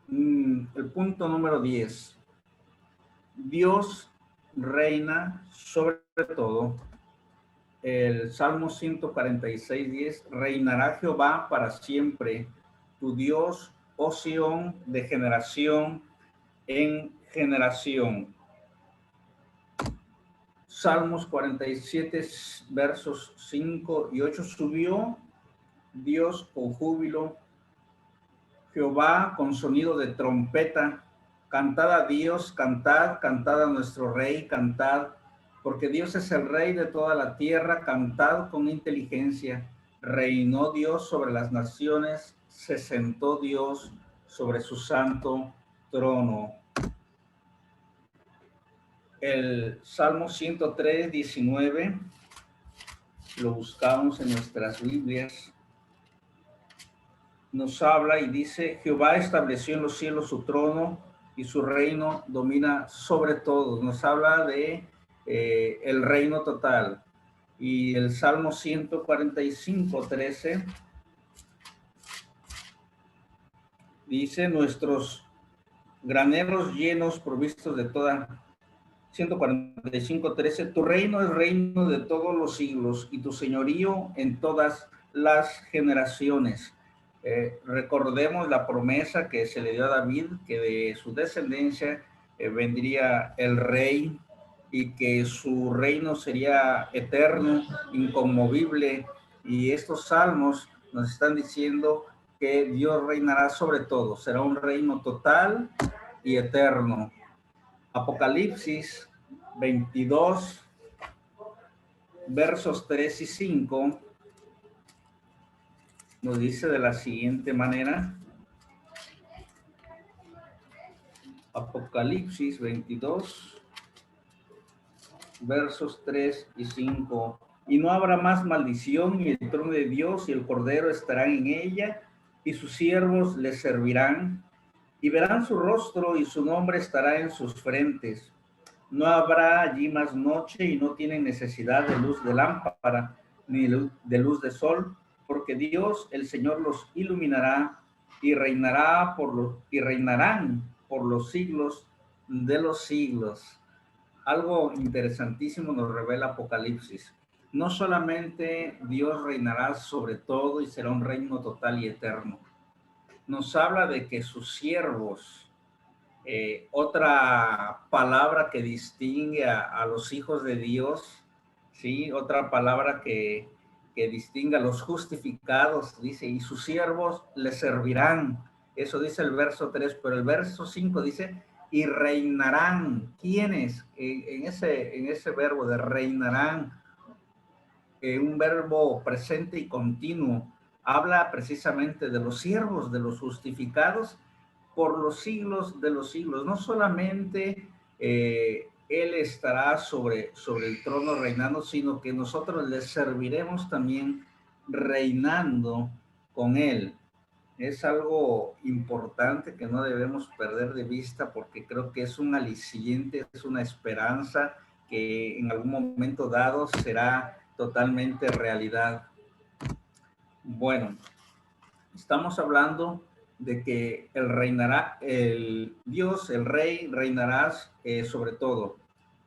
[SPEAKER 3] El punto número 10. Dios reina sobre todo. El Salmo 146, 10. Reinará Jehová para siempre, tu Dios, oh Sión, de generación en generación. Salmos 47, versos 5 y 8. Subió Dios con júbilo, Jehová con sonido de trompeta. Cantad a Dios, cantad, cantad a nuestro Rey, cantad, porque Dios es el Rey de toda la tierra. Cantad con inteligencia. Reinó Dios sobre las naciones, se sentó Dios sobre su santo trono. El Salmo 103, 19, lo buscamos en nuestras Biblias. Nos habla y dice: Jehová estableció en los cielos su trono, y su reino domina sobre todos. Nos habla de el reino total. Y el Salmo 145, 13 dice: nuestros graneros llenos, provistos de toda. 145, 13, tu reino es reino de todos los siglos, y tu señorío en todas las generaciones. Recordemos la promesa que se le dio a David, que de su descendencia vendría el rey, y que su reino sería eterno, inconmovible. Y estos salmos nos están diciendo que Dios reinará sobre todo, será un reino total y eterno. Apocalipsis 22, versos 3 y 5, nos dice de la siguiente manera. Apocalipsis 22, versos 3 y 5. Y no habrá más maldición, y el trono de Dios y el Cordero estarán en ella, y sus siervos les servirán, y verán su rostro, y su nombre estará en sus frentes. No habrá allí más noche, y no tienen necesidad de luz de lámpara, ni de luz de sol, porque Dios, el Señor, los iluminará, y reinarán por los siglos de los siglos. Algo interesantísimo nos revela Apocalipsis. No solamente Dios reinará sobre todo y será un reino total y eterno. Nos habla de que sus siervos, otra palabra que distingue a los hijos de Dios, ¿sí? Otra palabra que distingue a los justificados, dice, y sus siervos le servirán. Eso dice el verso 3, pero el verso 5 dice, y reinarán. ¿Quiénes? En ese verbo de reinarán, un verbo presente y continuo, habla precisamente de los siervos, de los justificados, por los siglos de los siglos. No solamente Él estará sobre el trono reinando, sino que nosotros le serviremos también reinando con Él. Es algo importante que no debemos perder de vista, porque creo que es un aliciente, es una esperanza que en algún momento dado será totalmente realidad. Bueno, estamos hablando de que él reinará, el Dios, el Rey, reinarás sobre todo.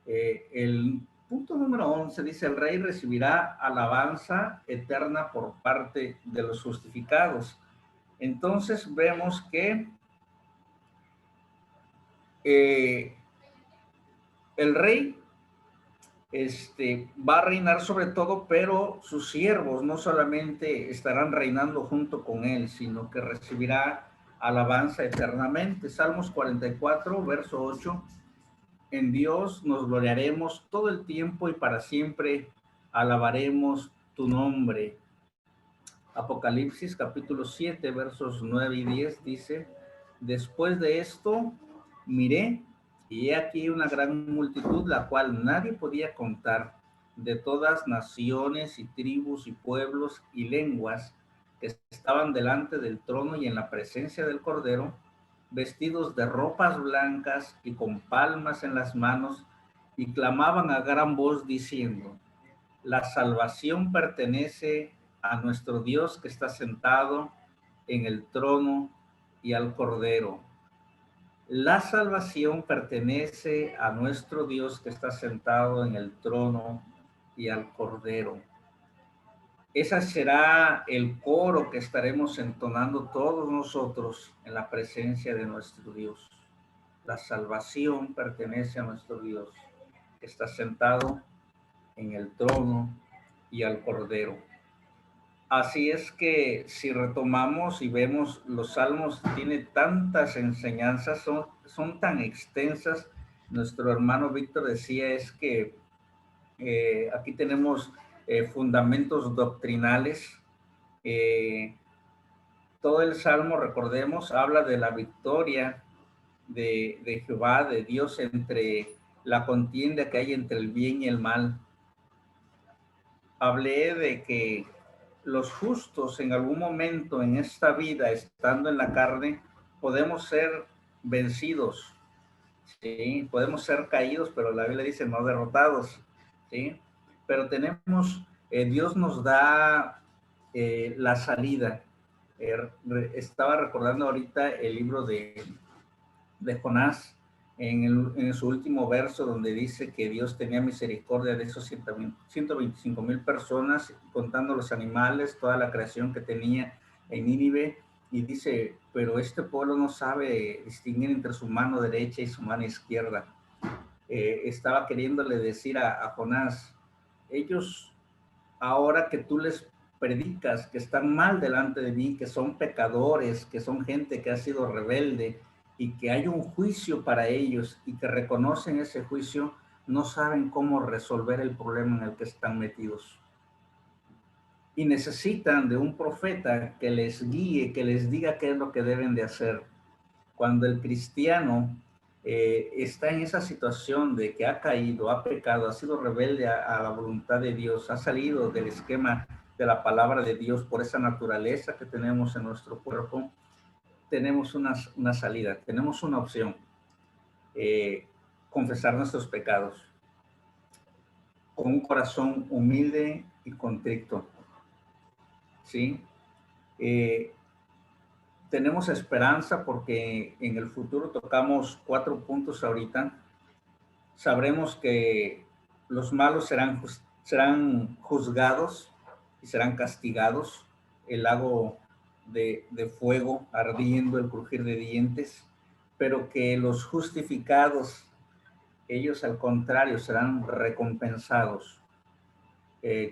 [SPEAKER 3] El punto número 11 dice, el Rey recibirá alabanza eterna por parte de los justificados. Entonces vemos que el Rey va a reinar sobre todo, pero sus siervos no solamente estarán reinando junto con él, sino que recibirá alabanza eternamente. Salmos 44, verso 8. En Dios nos gloriaremos todo el tiempo y para siempre alabaremos tu nombre. Apocalipsis capítulo 7, versos 9 y 10 dice, después de esto miré y he aquí una gran multitud, la cual nadie podía contar, de todas naciones y tribus y pueblos y lenguas, que estaban delante del trono y en la presencia del Cordero, vestidos de ropas blancas y con palmas en las manos, y clamaban a gran voz diciendo, la salvación pertenece a nuestro Dios que está sentado en el trono y al Cordero. La salvación pertenece a nuestro Dios que está sentado en el trono y al Cordero. Ese será el coro que estaremos entonando todos nosotros en la presencia de nuestro Dios. La salvación pertenece a nuestro Dios que está sentado en el trono y al Cordero. Así es que si retomamos y vemos los salmos, tiene tantas enseñanzas, son tan extensas. Nuestro hermano Víctor decía es que aquí tenemos fundamentos doctrinales. Todo el salmo, recordemos, habla de la victoria de Jehová, de Dios, entre la contienda que hay entre el bien y el mal. Hablé de que los justos en algún momento en esta vida, estando en la carne, podemos ser vencidos, ¿sí? Podemos ser caídos, pero la Biblia dice no derrotados, ¿sí? Pero tenemos, Dios nos da la salida. Estaba recordando ahorita el libro de Jonás, en su último verso, donde dice que Dios tenía misericordia de esos 125,000 personas, contando los animales, toda la creación que tenía en Nínive, y dice, pero este pueblo no sabe distinguir entre su mano derecha y su mano izquierda. Estaba queriéndole decir a Jonás, ellos, ahora que tú les predicas que están mal delante de mí, que son pecadores, que son gente que ha sido rebelde, y que hay un juicio para ellos y que reconocen ese juicio, no saben cómo resolver el problema en el que están metidos. Y necesitan de un profeta que les guíe, que les diga qué es lo que deben de hacer. Cuando el cristiano está en esa situación de que ha caído, ha pecado, ha sido rebelde a la voluntad de Dios, ha salido del esquema de la palabra de Dios por esa naturaleza que tenemos en nuestro cuerpo, tenemos una salida, tenemos una opción, confesar nuestros pecados con un corazón humilde y contrito, ¿sí? Tenemos esperanza porque en el futuro tocamos 4 puntos ahorita. Sabremos que los malos serán juzgados y serán castigados. El lago de fuego ardiendo, el crujir de dientes, pero que los justificados, ellos al contrario, serán recompensados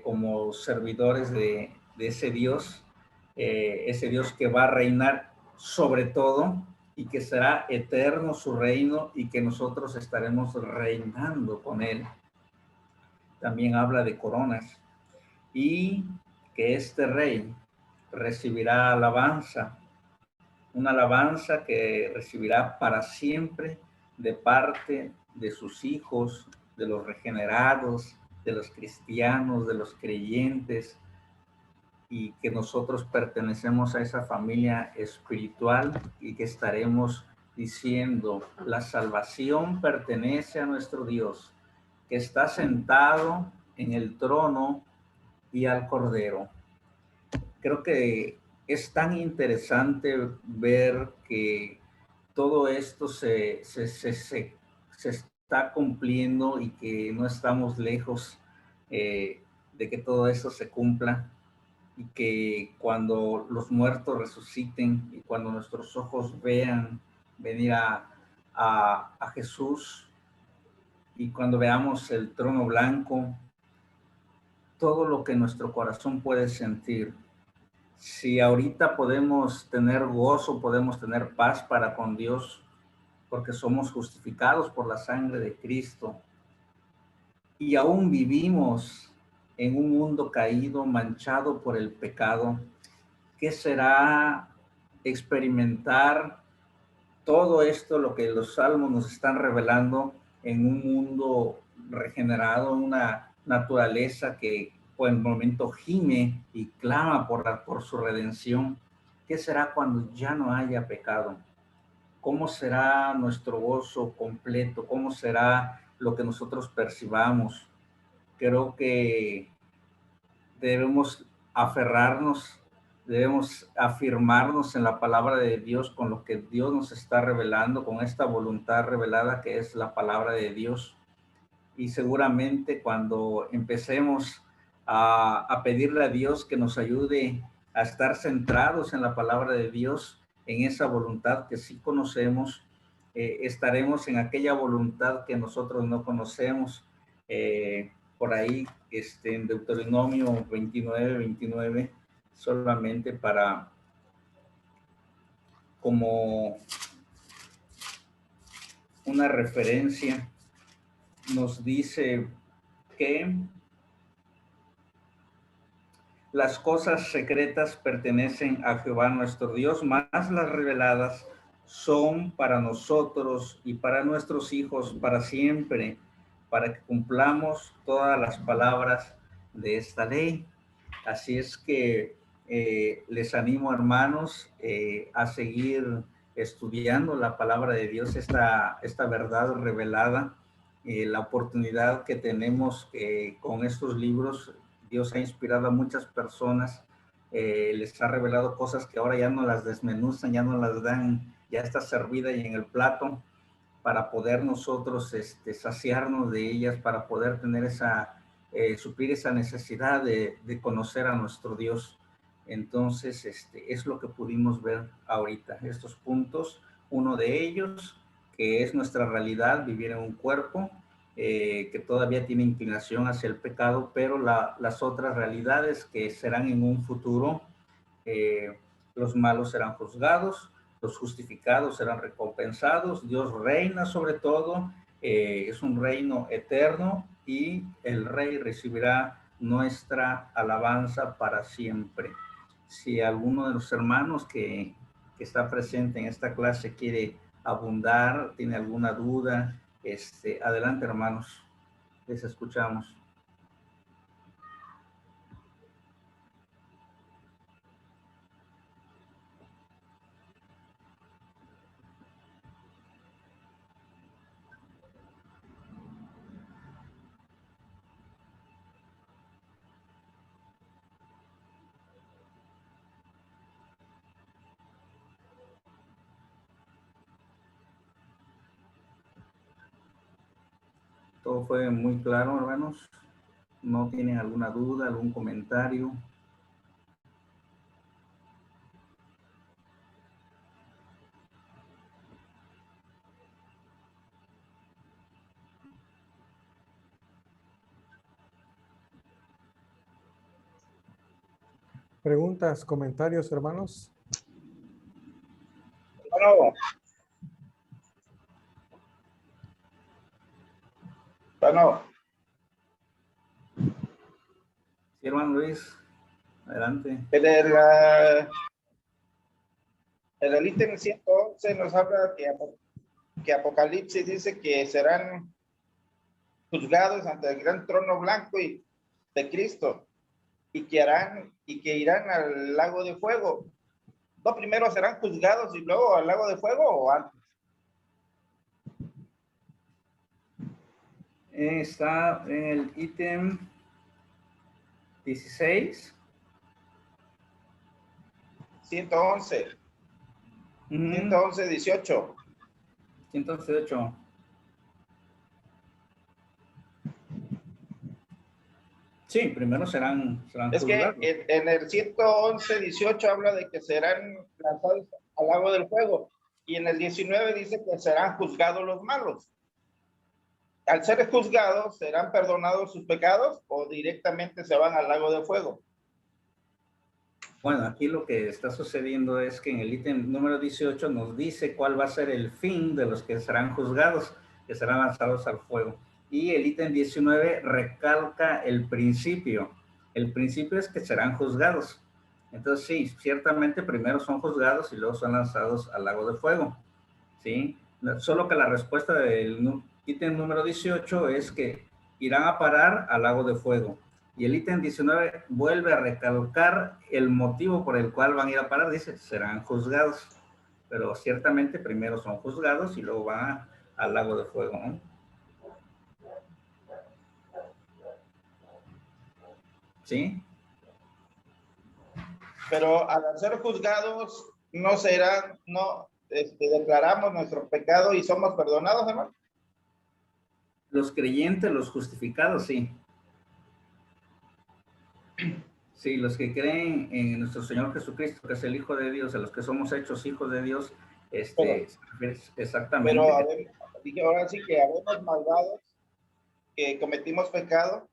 [SPEAKER 3] como servidores de ese Dios que va a reinar sobre todo y que será eterno su reino y que nosotros estaremos reinando con él. También habla de coronas y que este rey recibirá alabanza, una alabanza que recibirá para siempre de parte de sus hijos, de los regenerados, de los cristianos, de los creyentes, y que nosotros pertenecemos a esa familia espiritual y que estaremos diciendo, la salvación pertenece a nuestro Dios, que está sentado en el trono y al Cordero. Creo que es tan interesante ver que todo esto se está cumpliendo y que no estamos lejos de que todo esto se cumpla, y que cuando los muertos resuciten y cuando nuestros ojos vean venir a Jesús, y cuando veamos el trono blanco, todo lo que nuestro corazón puede sentir. Si ahorita podemos tener gozo, podemos tener paz para con Dios, porque somos justificados por la sangre de Cristo, y aún vivimos en un mundo caído, manchado por el pecado, ¿qué será experimentar todo esto, lo que los salmos nos están revelando, en un mundo regenerado, una naturaleza que por el momento gime y clama por su redención? ¿Qué será cuando ya no haya pecado? ¿Cómo será nuestro gozo completo? ¿Cómo será lo que nosotros percibamos? Creo que debemos aferrarnos, debemos afirmarnos en la palabra de Dios, con lo que Dios nos está revelando, con esta voluntad revelada que es la palabra de Dios. Y seguramente cuando empecemos a pedirle a Dios que nos ayude a estar centrados en la palabra de Dios, en esa voluntad que sí conocemos, estaremos en aquella voluntad que nosotros no conocemos. Por ahí, en Deuteronomio 29, solamente para como una referencia, nos dice que las cosas secretas pertenecen a Jehová nuestro Dios, más las reveladas son para nosotros y para nuestros hijos para siempre, para que cumplamos todas las palabras de esta ley. Así es que les animo, hermanos, a seguir estudiando la palabra de Dios, esta verdad revelada, la oportunidad que tenemos con estos libros. Dios ha inspirado a muchas personas, les ha revelado cosas que ahora ya no las desmenuzan, ya no las dan, ya está servida y en el plato, para poder nosotros saciarnos de ellas, para poder tener suplir esa necesidad de conocer a nuestro Dios. Entonces, es lo que pudimos ver ahorita, estos puntos. Uno de ellos, que es nuestra realidad, vivir en un cuerpo que todavía tiene inclinación hacia el pecado, pero las otras realidades que serán en un futuro, los malos serán juzgados, los justificados serán recompensados, Dios reina sobre todo, es un reino eterno y el Rey recibirá nuestra alabanza para siempre. Si alguno de los hermanos que está presente en esta clase quiere abundar, tiene alguna duda, adelante, hermanos, les escuchamos. Todo fue muy claro, hermanos. ¿No tienen alguna duda, algún comentario?
[SPEAKER 1] Preguntas, comentarios, hermanos.
[SPEAKER 8] Bueno, bueno,
[SPEAKER 3] Sí, hermano Luis, adelante.
[SPEAKER 8] en el ítem 111 nos habla que Apocalipsis dice que serán juzgados ante el gran trono blanco y de Cristo y que irán al lago de fuego. ¿No primero serán juzgados y luego al lago de fuego o antes?
[SPEAKER 3] Está en el ítem 16.
[SPEAKER 8] 111. 111, 18.
[SPEAKER 3] 118. Sí, primero serán
[SPEAKER 8] Es que
[SPEAKER 3] juzgados.
[SPEAKER 8] en el 111, 18 habla de que serán lanzados al lago del fuego. Y en el 19 dice que serán juzgados los malos. Al ser juzgados, ¿serán perdonados sus pecados o directamente se van al lago de fuego?
[SPEAKER 3] Bueno, aquí lo que está sucediendo es que en el ítem número 18 nos dice cuál va a ser el fin de los que serán juzgados, que serán lanzados al fuego. Y el ítem 19 recalca el principio. El principio es que serán juzgados. Entonces, sí, ciertamente primero son juzgados y luego son lanzados al lago de fuego. ¿Sí? Solo que la respuesta del ítem número 18 es que irán a parar al lago de fuego. Y el ítem 19 vuelve a recalcar el motivo por el cual van a ir a parar. Dice, serán juzgados. Pero ciertamente primero son juzgados y luego van al lago de fuego, ¿no? ¿Sí?
[SPEAKER 8] Pero al ser juzgados, no serán, no declaramos nuestro pecado y somos perdonados, hermano.
[SPEAKER 3] Los creyentes, los justificados, sí. Sí, los que creen en nuestro Señor Jesucristo, que es el Hijo de Dios, a los que somos hechos hijos de Dios, exactamente.
[SPEAKER 8] Pero ahora sí que habemos malvados, que cometimos pecado.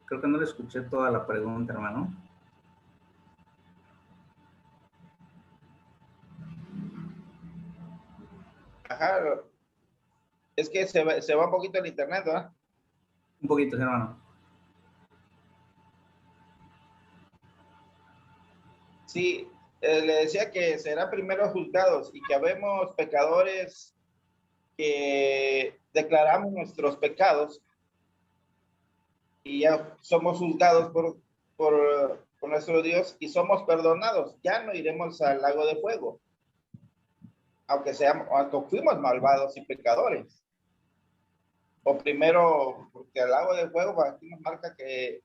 [SPEAKER 3] Creo que no le escuché toda la pregunta, hermano.
[SPEAKER 8] Ajá. Es que se va un poquito el internet, ¿verdad?
[SPEAKER 3] Un poquito, hermano.
[SPEAKER 8] Sí, le decía que serán primero juzgados y que habemos pecadores que declaramos nuestros pecados y ya somos juzgados por nuestro Dios y somos perdonados. Ya no iremos al lago de fuego, aunque fuimos malvados y pecadores. O primero, porque el lago de fuego aquí nos marca que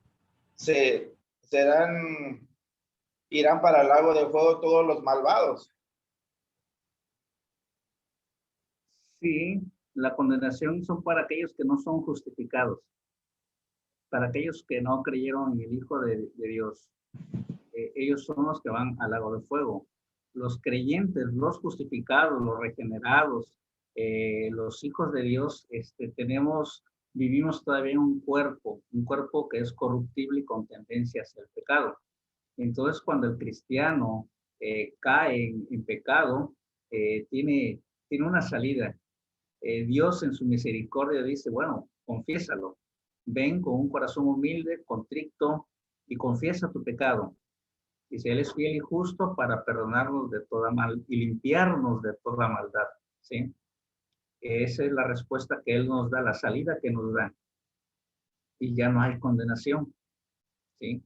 [SPEAKER 8] irán para el lago de fuego todos los malvados.
[SPEAKER 3] Sí, la condenación son para aquellos que no son justificados, para aquellos que no creyeron en el Hijo de Dios. Ellos son los que van al lago de fuego. Los creyentes, los justificados, los regenerados, los hijos de Dios, vivimos todavía en un cuerpo que es corruptible y con tendencia hacia el pecado. Entonces, cuando el cristiano cae en pecado, tiene una salida. Dios en su misericordia dice, bueno, confiésalo. Ven con un corazón humilde, contrito y confiesa tu pecado. Dice, Él es fiel y justo para perdonarnos de toda mal y limpiarnos de toda maldad. ¿Sí? Esa es la respuesta que Él nos da, la salida que nos da. Y ya no hay condenación. ¿Sí?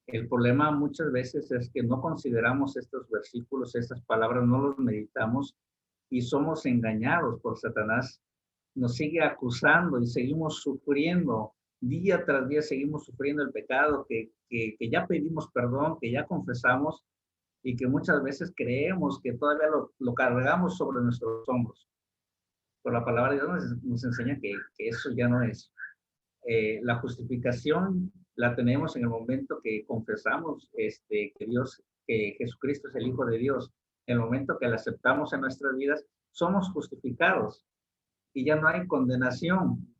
[SPEAKER 3] El problema muchas veces es que no consideramos estos versículos, estas palabras, no los meditamos y somos engañados por Satanás. Nos sigue acusando y seguimos sufriendo. Día tras día seguimos sufriendo el pecado que ya pedimos perdón, que ya confesamos y que muchas veces creemos que todavía lo cargamos sobre nuestros hombros. Pero la palabra de Dios nos enseña que eso ya no es. La justificación la tenemos en el momento que confesamos que Jesucristo es el Hijo de Dios. En el momento que lo aceptamos en nuestras vidas, somos justificados y ya no hay condenación.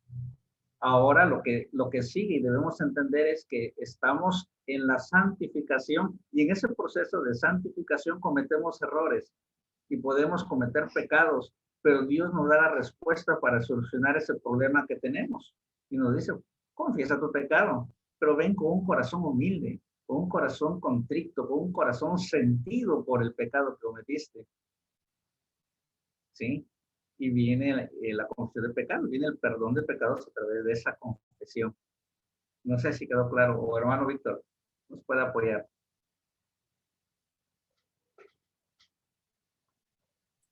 [SPEAKER 3] Ahora lo que sigue y debemos entender es que estamos en la santificación y en ese proceso de santificación cometemos errores y podemos cometer pecados, pero Dios nos da la respuesta para solucionar ese problema que tenemos. Y nos dice, confiesa tu pecado, pero ven con un corazón humilde, con un corazón contrito, con un corazón sentido por el pecado que cometiste. ¿Sí? Y viene la confesión de pecados, viene el perdón de pecados a través de esa confesión. No sé si quedó claro, o hermano Víctor, nos puede apoyar.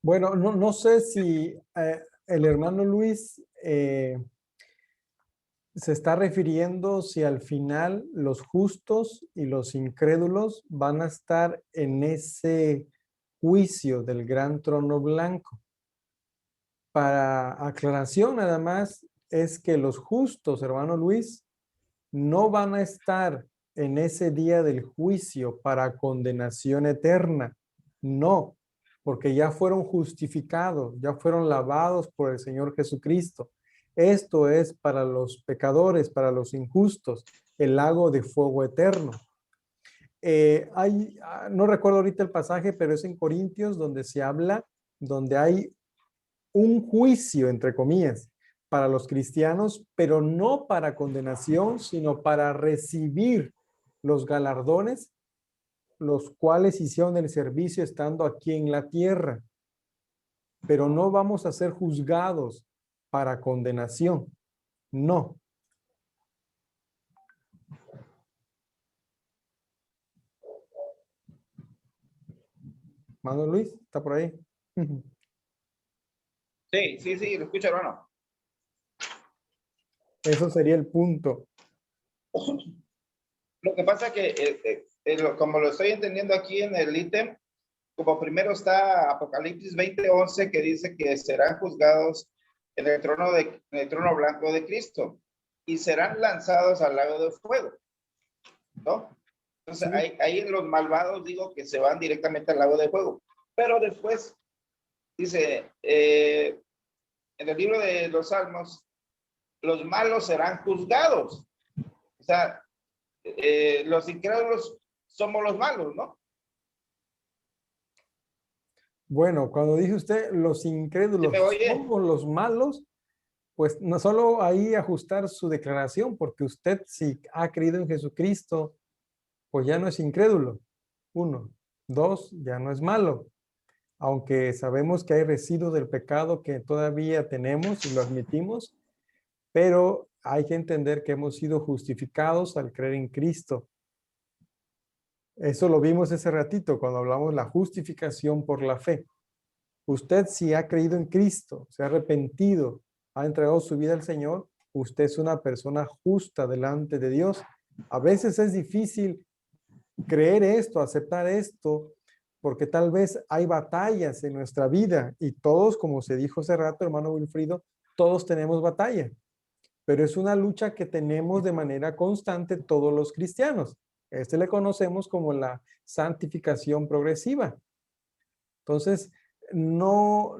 [SPEAKER 1] Bueno, no sé si el hermano Luis se está refiriendo si al final los justos y los incrédulos van a estar en ese juicio del gran trono blanco. Para aclaración nada más es que los justos, hermano Luis, no van a estar en ese día del juicio para condenación eterna. No, porque ya fueron justificados, ya fueron lavados por el Señor Jesucristo. Esto es para los pecadores, para los injustos, el lago de fuego eterno. No recuerdo ahorita el pasaje, pero es en Corintios donde se habla, donde hay un juicio, entre comillas, para los cristianos, pero no para condenación, sino para recibir los galardones, los cuales hicieron el servicio estando aquí en la tierra. Pero no vamos a ser juzgados para condenación. No. Mano Luis, ¿está por ahí?
[SPEAKER 8] Sí, lo escucho, hermano.
[SPEAKER 1] Eso sería el punto.
[SPEAKER 8] Lo que pasa que, como lo estoy entendiendo aquí en el ítem, como primero está Apocalipsis 20:11, que dice que serán juzgados en el trono blanco de Cristo y serán lanzados al lago de fuego, ¿no? Entonces,
[SPEAKER 1] Sí.
[SPEAKER 8] ahí los malvados digo que se van directamente al lago de fuego. Pero después dice, en el libro de los Salmos, los malos serán juzgados. O sea, los incrédulos somos los malos, ¿no?
[SPEAKER 1] Bueno, cuando dice usted los incrédulos
[SPEAKER 8] ¿Sí me oye?
[SPEAKER 1] somos los malos, pues no solo ahí ajustar su declaración, porque usted si ha creído en Jesucristo, pues ya no es incrédulo. 1. 2, ya no es malo. Aunque sabemos que hay residuos del pecado que todavía tenemos y lo admitimos, pero hay que entender que hemos sido justificados al creer en Cristo. Eso lo vimos ese ratito cuando hablamos de la justificación por la fe. Usted si ha creído en Cristo, se ha arrepentido, ha entregado su vida al Señor, usted es una persona justa delante de Dios. A veces es difícil creer esto, aceptar esto, porque tal vez hay batallas en nuestra vida y todos, como se dijo hace rato, hermano Wilfrido, todos tenemos batalla, pero es una lucha que tenemos de manera constante todos los cristianos. Este le conocemos como la santificación progresiva. Entonces, no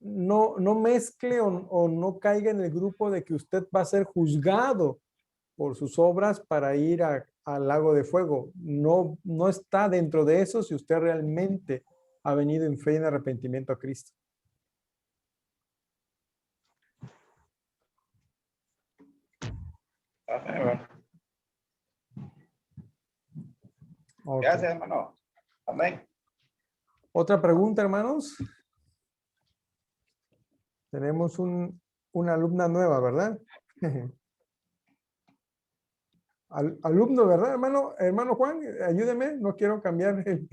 [SPEAKER 1] mezcle o no caiga en el grupo de que usted va a ser juzgado por sus obras para ir al lago de fuego. No está dentro de eso si usted realmente ha venido en fe y en arrepentimiento a Cristo. Okay.
[SPEAKER 8] Gracias, hermano. Amén.
[SPEAKER 1] Otra pregunta, hermanos. Tenemos una alumna nueva, ¿verdad? Alumno, ¿verdad, hermano? Hermano Juan, ayúdeme, no quiero cambiar el...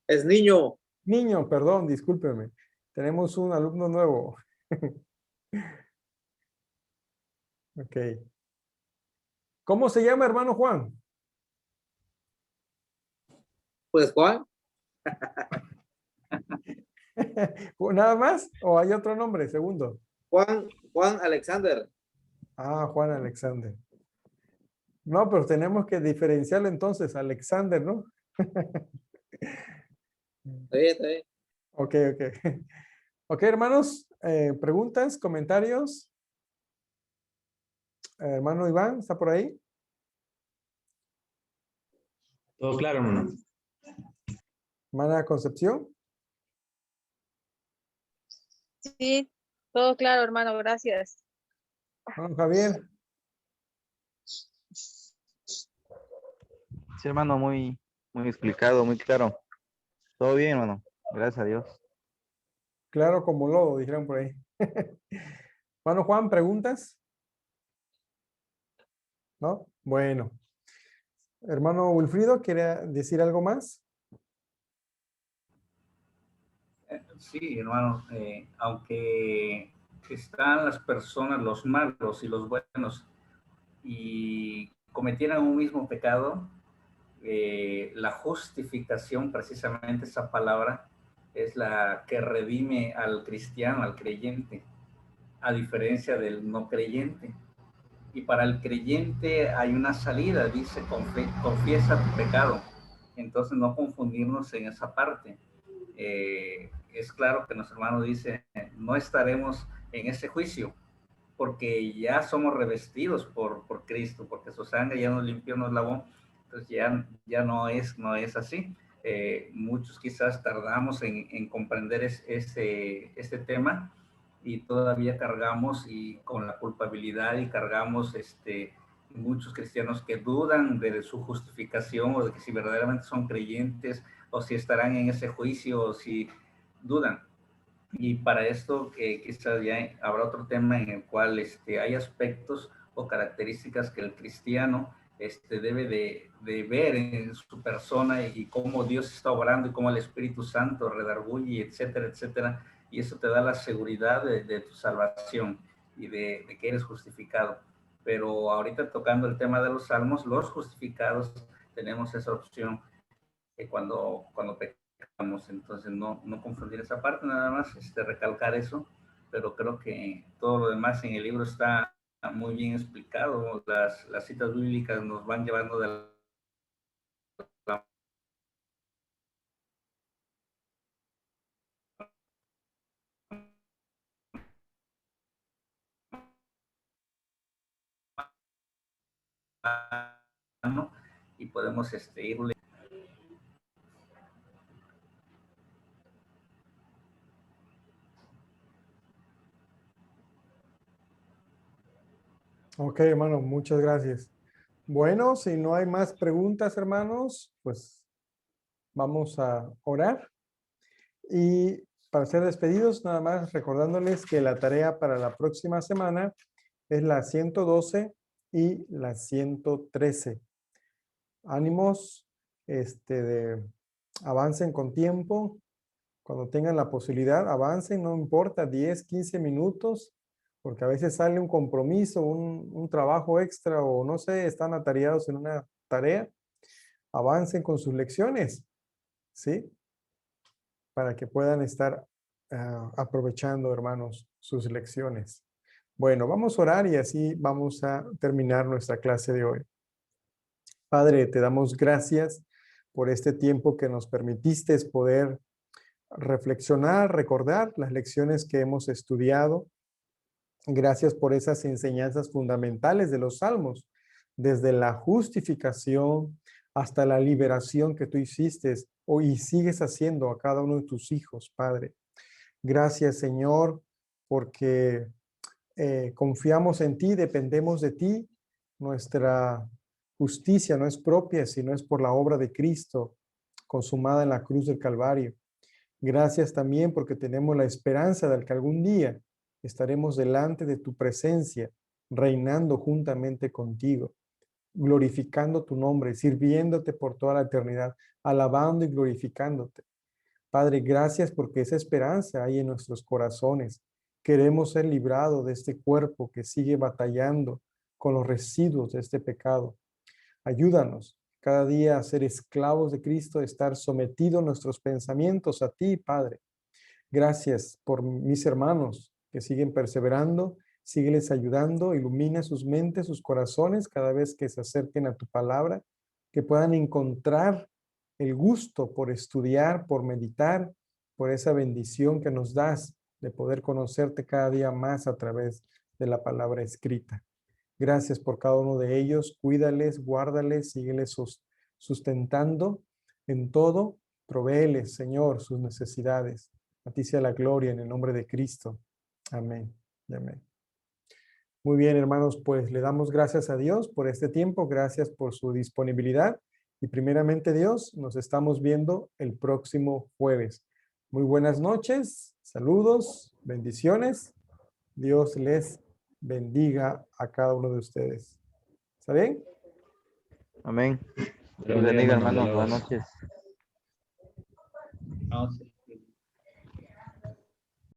[SPEAKER 2] Es niño.
[SPEAKER 1] Niño, perdón, discúlpeme. Tenemos un alumno nuevo. Ok. ¿Cómo se llama, hermano Juan?
[SPEAKER 2] Pues Juan.
[SPEAKER 1] ¿Nada más? ¿O hay otro nombre? Segundo.
[SPEAKER 2] Juan Alexander.
[SPEAKER 1] Ah, Juan Alexander. No, pero tenemos que diferenciarlo entonces, Alexander, ¿no?
[SPEAKER 2] Está bien.
[SPEAKER 1] Ok. Ok, hermanos, preguntas, comentarios. Hermano Iván, ¿está por ahí?
[SPEAKER 4] Todo claro, hermano.
[SPEAKER 1] Hermana Concepción.
[SPEAKER 6] Sí, todo claro, hermano, gracias.
[SPEAKER 1] Hermano Javier.
[SPEAKER 5] Sí, hermano, muy explicado, muy claro. Todo bien, hermano. Gracias a Dios.
[SPEAKER 1] Claro como lodo, dijeron por ahí. Hermano Juan, ¿preguntas? ¿No? Bueno. Hermano Wilfrido, ¿quiere decir algo más?
[SPEAKER 3] Sí, hermano, aunque están las personas, los malos y los buenos, y cometieran un mismo pecado, la justificación, precisamente esa palabra, es la que redime al cristiano, al creyente, a diferencia del no creyente. Y para el creyente hay una salida, dice, confiesa tu pecado. Entonces no confundirnos en esa parte. Es claro que nuestro hermano dice, no estaremos en ese juicio, porque ya somos revestidos por Cristo, porque su sangre ya nos limpió, nos lavó. Entonces ya no es así. Muchos quizás tardamos en comprender este tema, y todavía cargamos y con la culpabilidad, y cargamos muchos cristianos que dudan de su justificación, o de que si verdaderamente son creyentes, o si estarán en ese juicio, o si dudan. Y para esto quizás ya habrá otro tema en el cual hay aspectos o características que el cristiano debe de ver en su persona, y cómo Dios está obrando, y cómo el Espíritu Santo redarguye, etcétera, etcétera. Y eso te da la seguridad de tu salvación, y de que eres justificado. Pero ahorita, tocando el tema de los salmos, los justificados tenemos esa opción cuando pecamos. Entonces no confundir esa parte, nada más recalcar eso, pero creo que todo lo demás en el libro está muy bien explicado. Las citas bíblicas nos van llevando de la mano, y podemos irle.
[SPEAKER 1] Ok, hermano, muchas gracias. Bueno, si no hay más preguntas, hermanos, pues vamos a orar. Y para ser despedidos, nada más recordándoles que la tarea para la próxima semana es la 112 y la 113. Ánimos, avancen con tiempo. Cuando tengan la posibilidad, avancen, no importa, 10, 15 minutos, porque a veces sale un compromiso, un trabajo extra, o no sé, están atareados en una tarea. Avancen con sus lecciones, ¿sí? Para que puedan estar aprovechando, hermanos, sus lecciones. Bueno, vamos a orar y así vamos a terminar nuestra clase de hoy. Padre, te damos gracias por este tiempo que nos permitiste poder reflexionar, recordar las lecciones que hemos estudiado. Gracias por esas enseñanzas fundamentales de los salmos, desde la justificación hasta la liberación que tú hiciste y sigues haciendo a cada uno de tus hijos, Padre. Gracias, Señor, porque confiamos en ti, dependemos de ti. Nuestra justicia no es propia, sino es por la obra de Cristo consumada en la cruz del Calvario. Gracias también porque tenemos la esperanza de que algún día estaremos delante de tu presencia, reinando juntamente contigo, glorificando tu nombre, sirviéndote por toda la eternidad, alabando y glorificándote. Padre, gracias porque esa esperanza hay en nuestros corazones. Queremos ser librados de este cuerpo que sigue batallando con los residuos de este pecado. Ayúdanos cada día a ser esclavos de Cristo, a estar sometidos nuestros pensamientos a ti, Padre. Gracias por mis hermanos que siguen perseverando, sígueles ayudando, ilumina sus mentes, sus corazones cada vez que se acerquen a tu palabra, que puedan encontrar el gusto por estudiar, por meditar, por esa bendición que nos das de poder conocerte cada día más a través de la palabra escrita. Gracias por cada uno de ellos, cuídales, guárdales, sígueles sustentando en todo, provéeles, Señor, sus necesidades. A ti sea la gloria en el nombre de Cristo. Amén y amén. Muy bien, hermanos, pues le damos gracias a Dios por este tiempo, gracias por su disponibilidad y primeramente Dios, nos estamos viendo el próximo jueves. Muy buenas noches, saludos, bendiciones. Dios les bendiga a cada uno de ustedes. ¿Está bien?
[SPEAKER 5] Amén.
[SPEAKER 4] Buen
[SPEAKER 5] Dios
[SPEAKER 4] día,
[SPEAKER 5] bendiga,
[SPEAKER 4] hermanos.
[SPEAKER 5] hermanos. Buenas noches.
[SPEAKER 3] No, sí.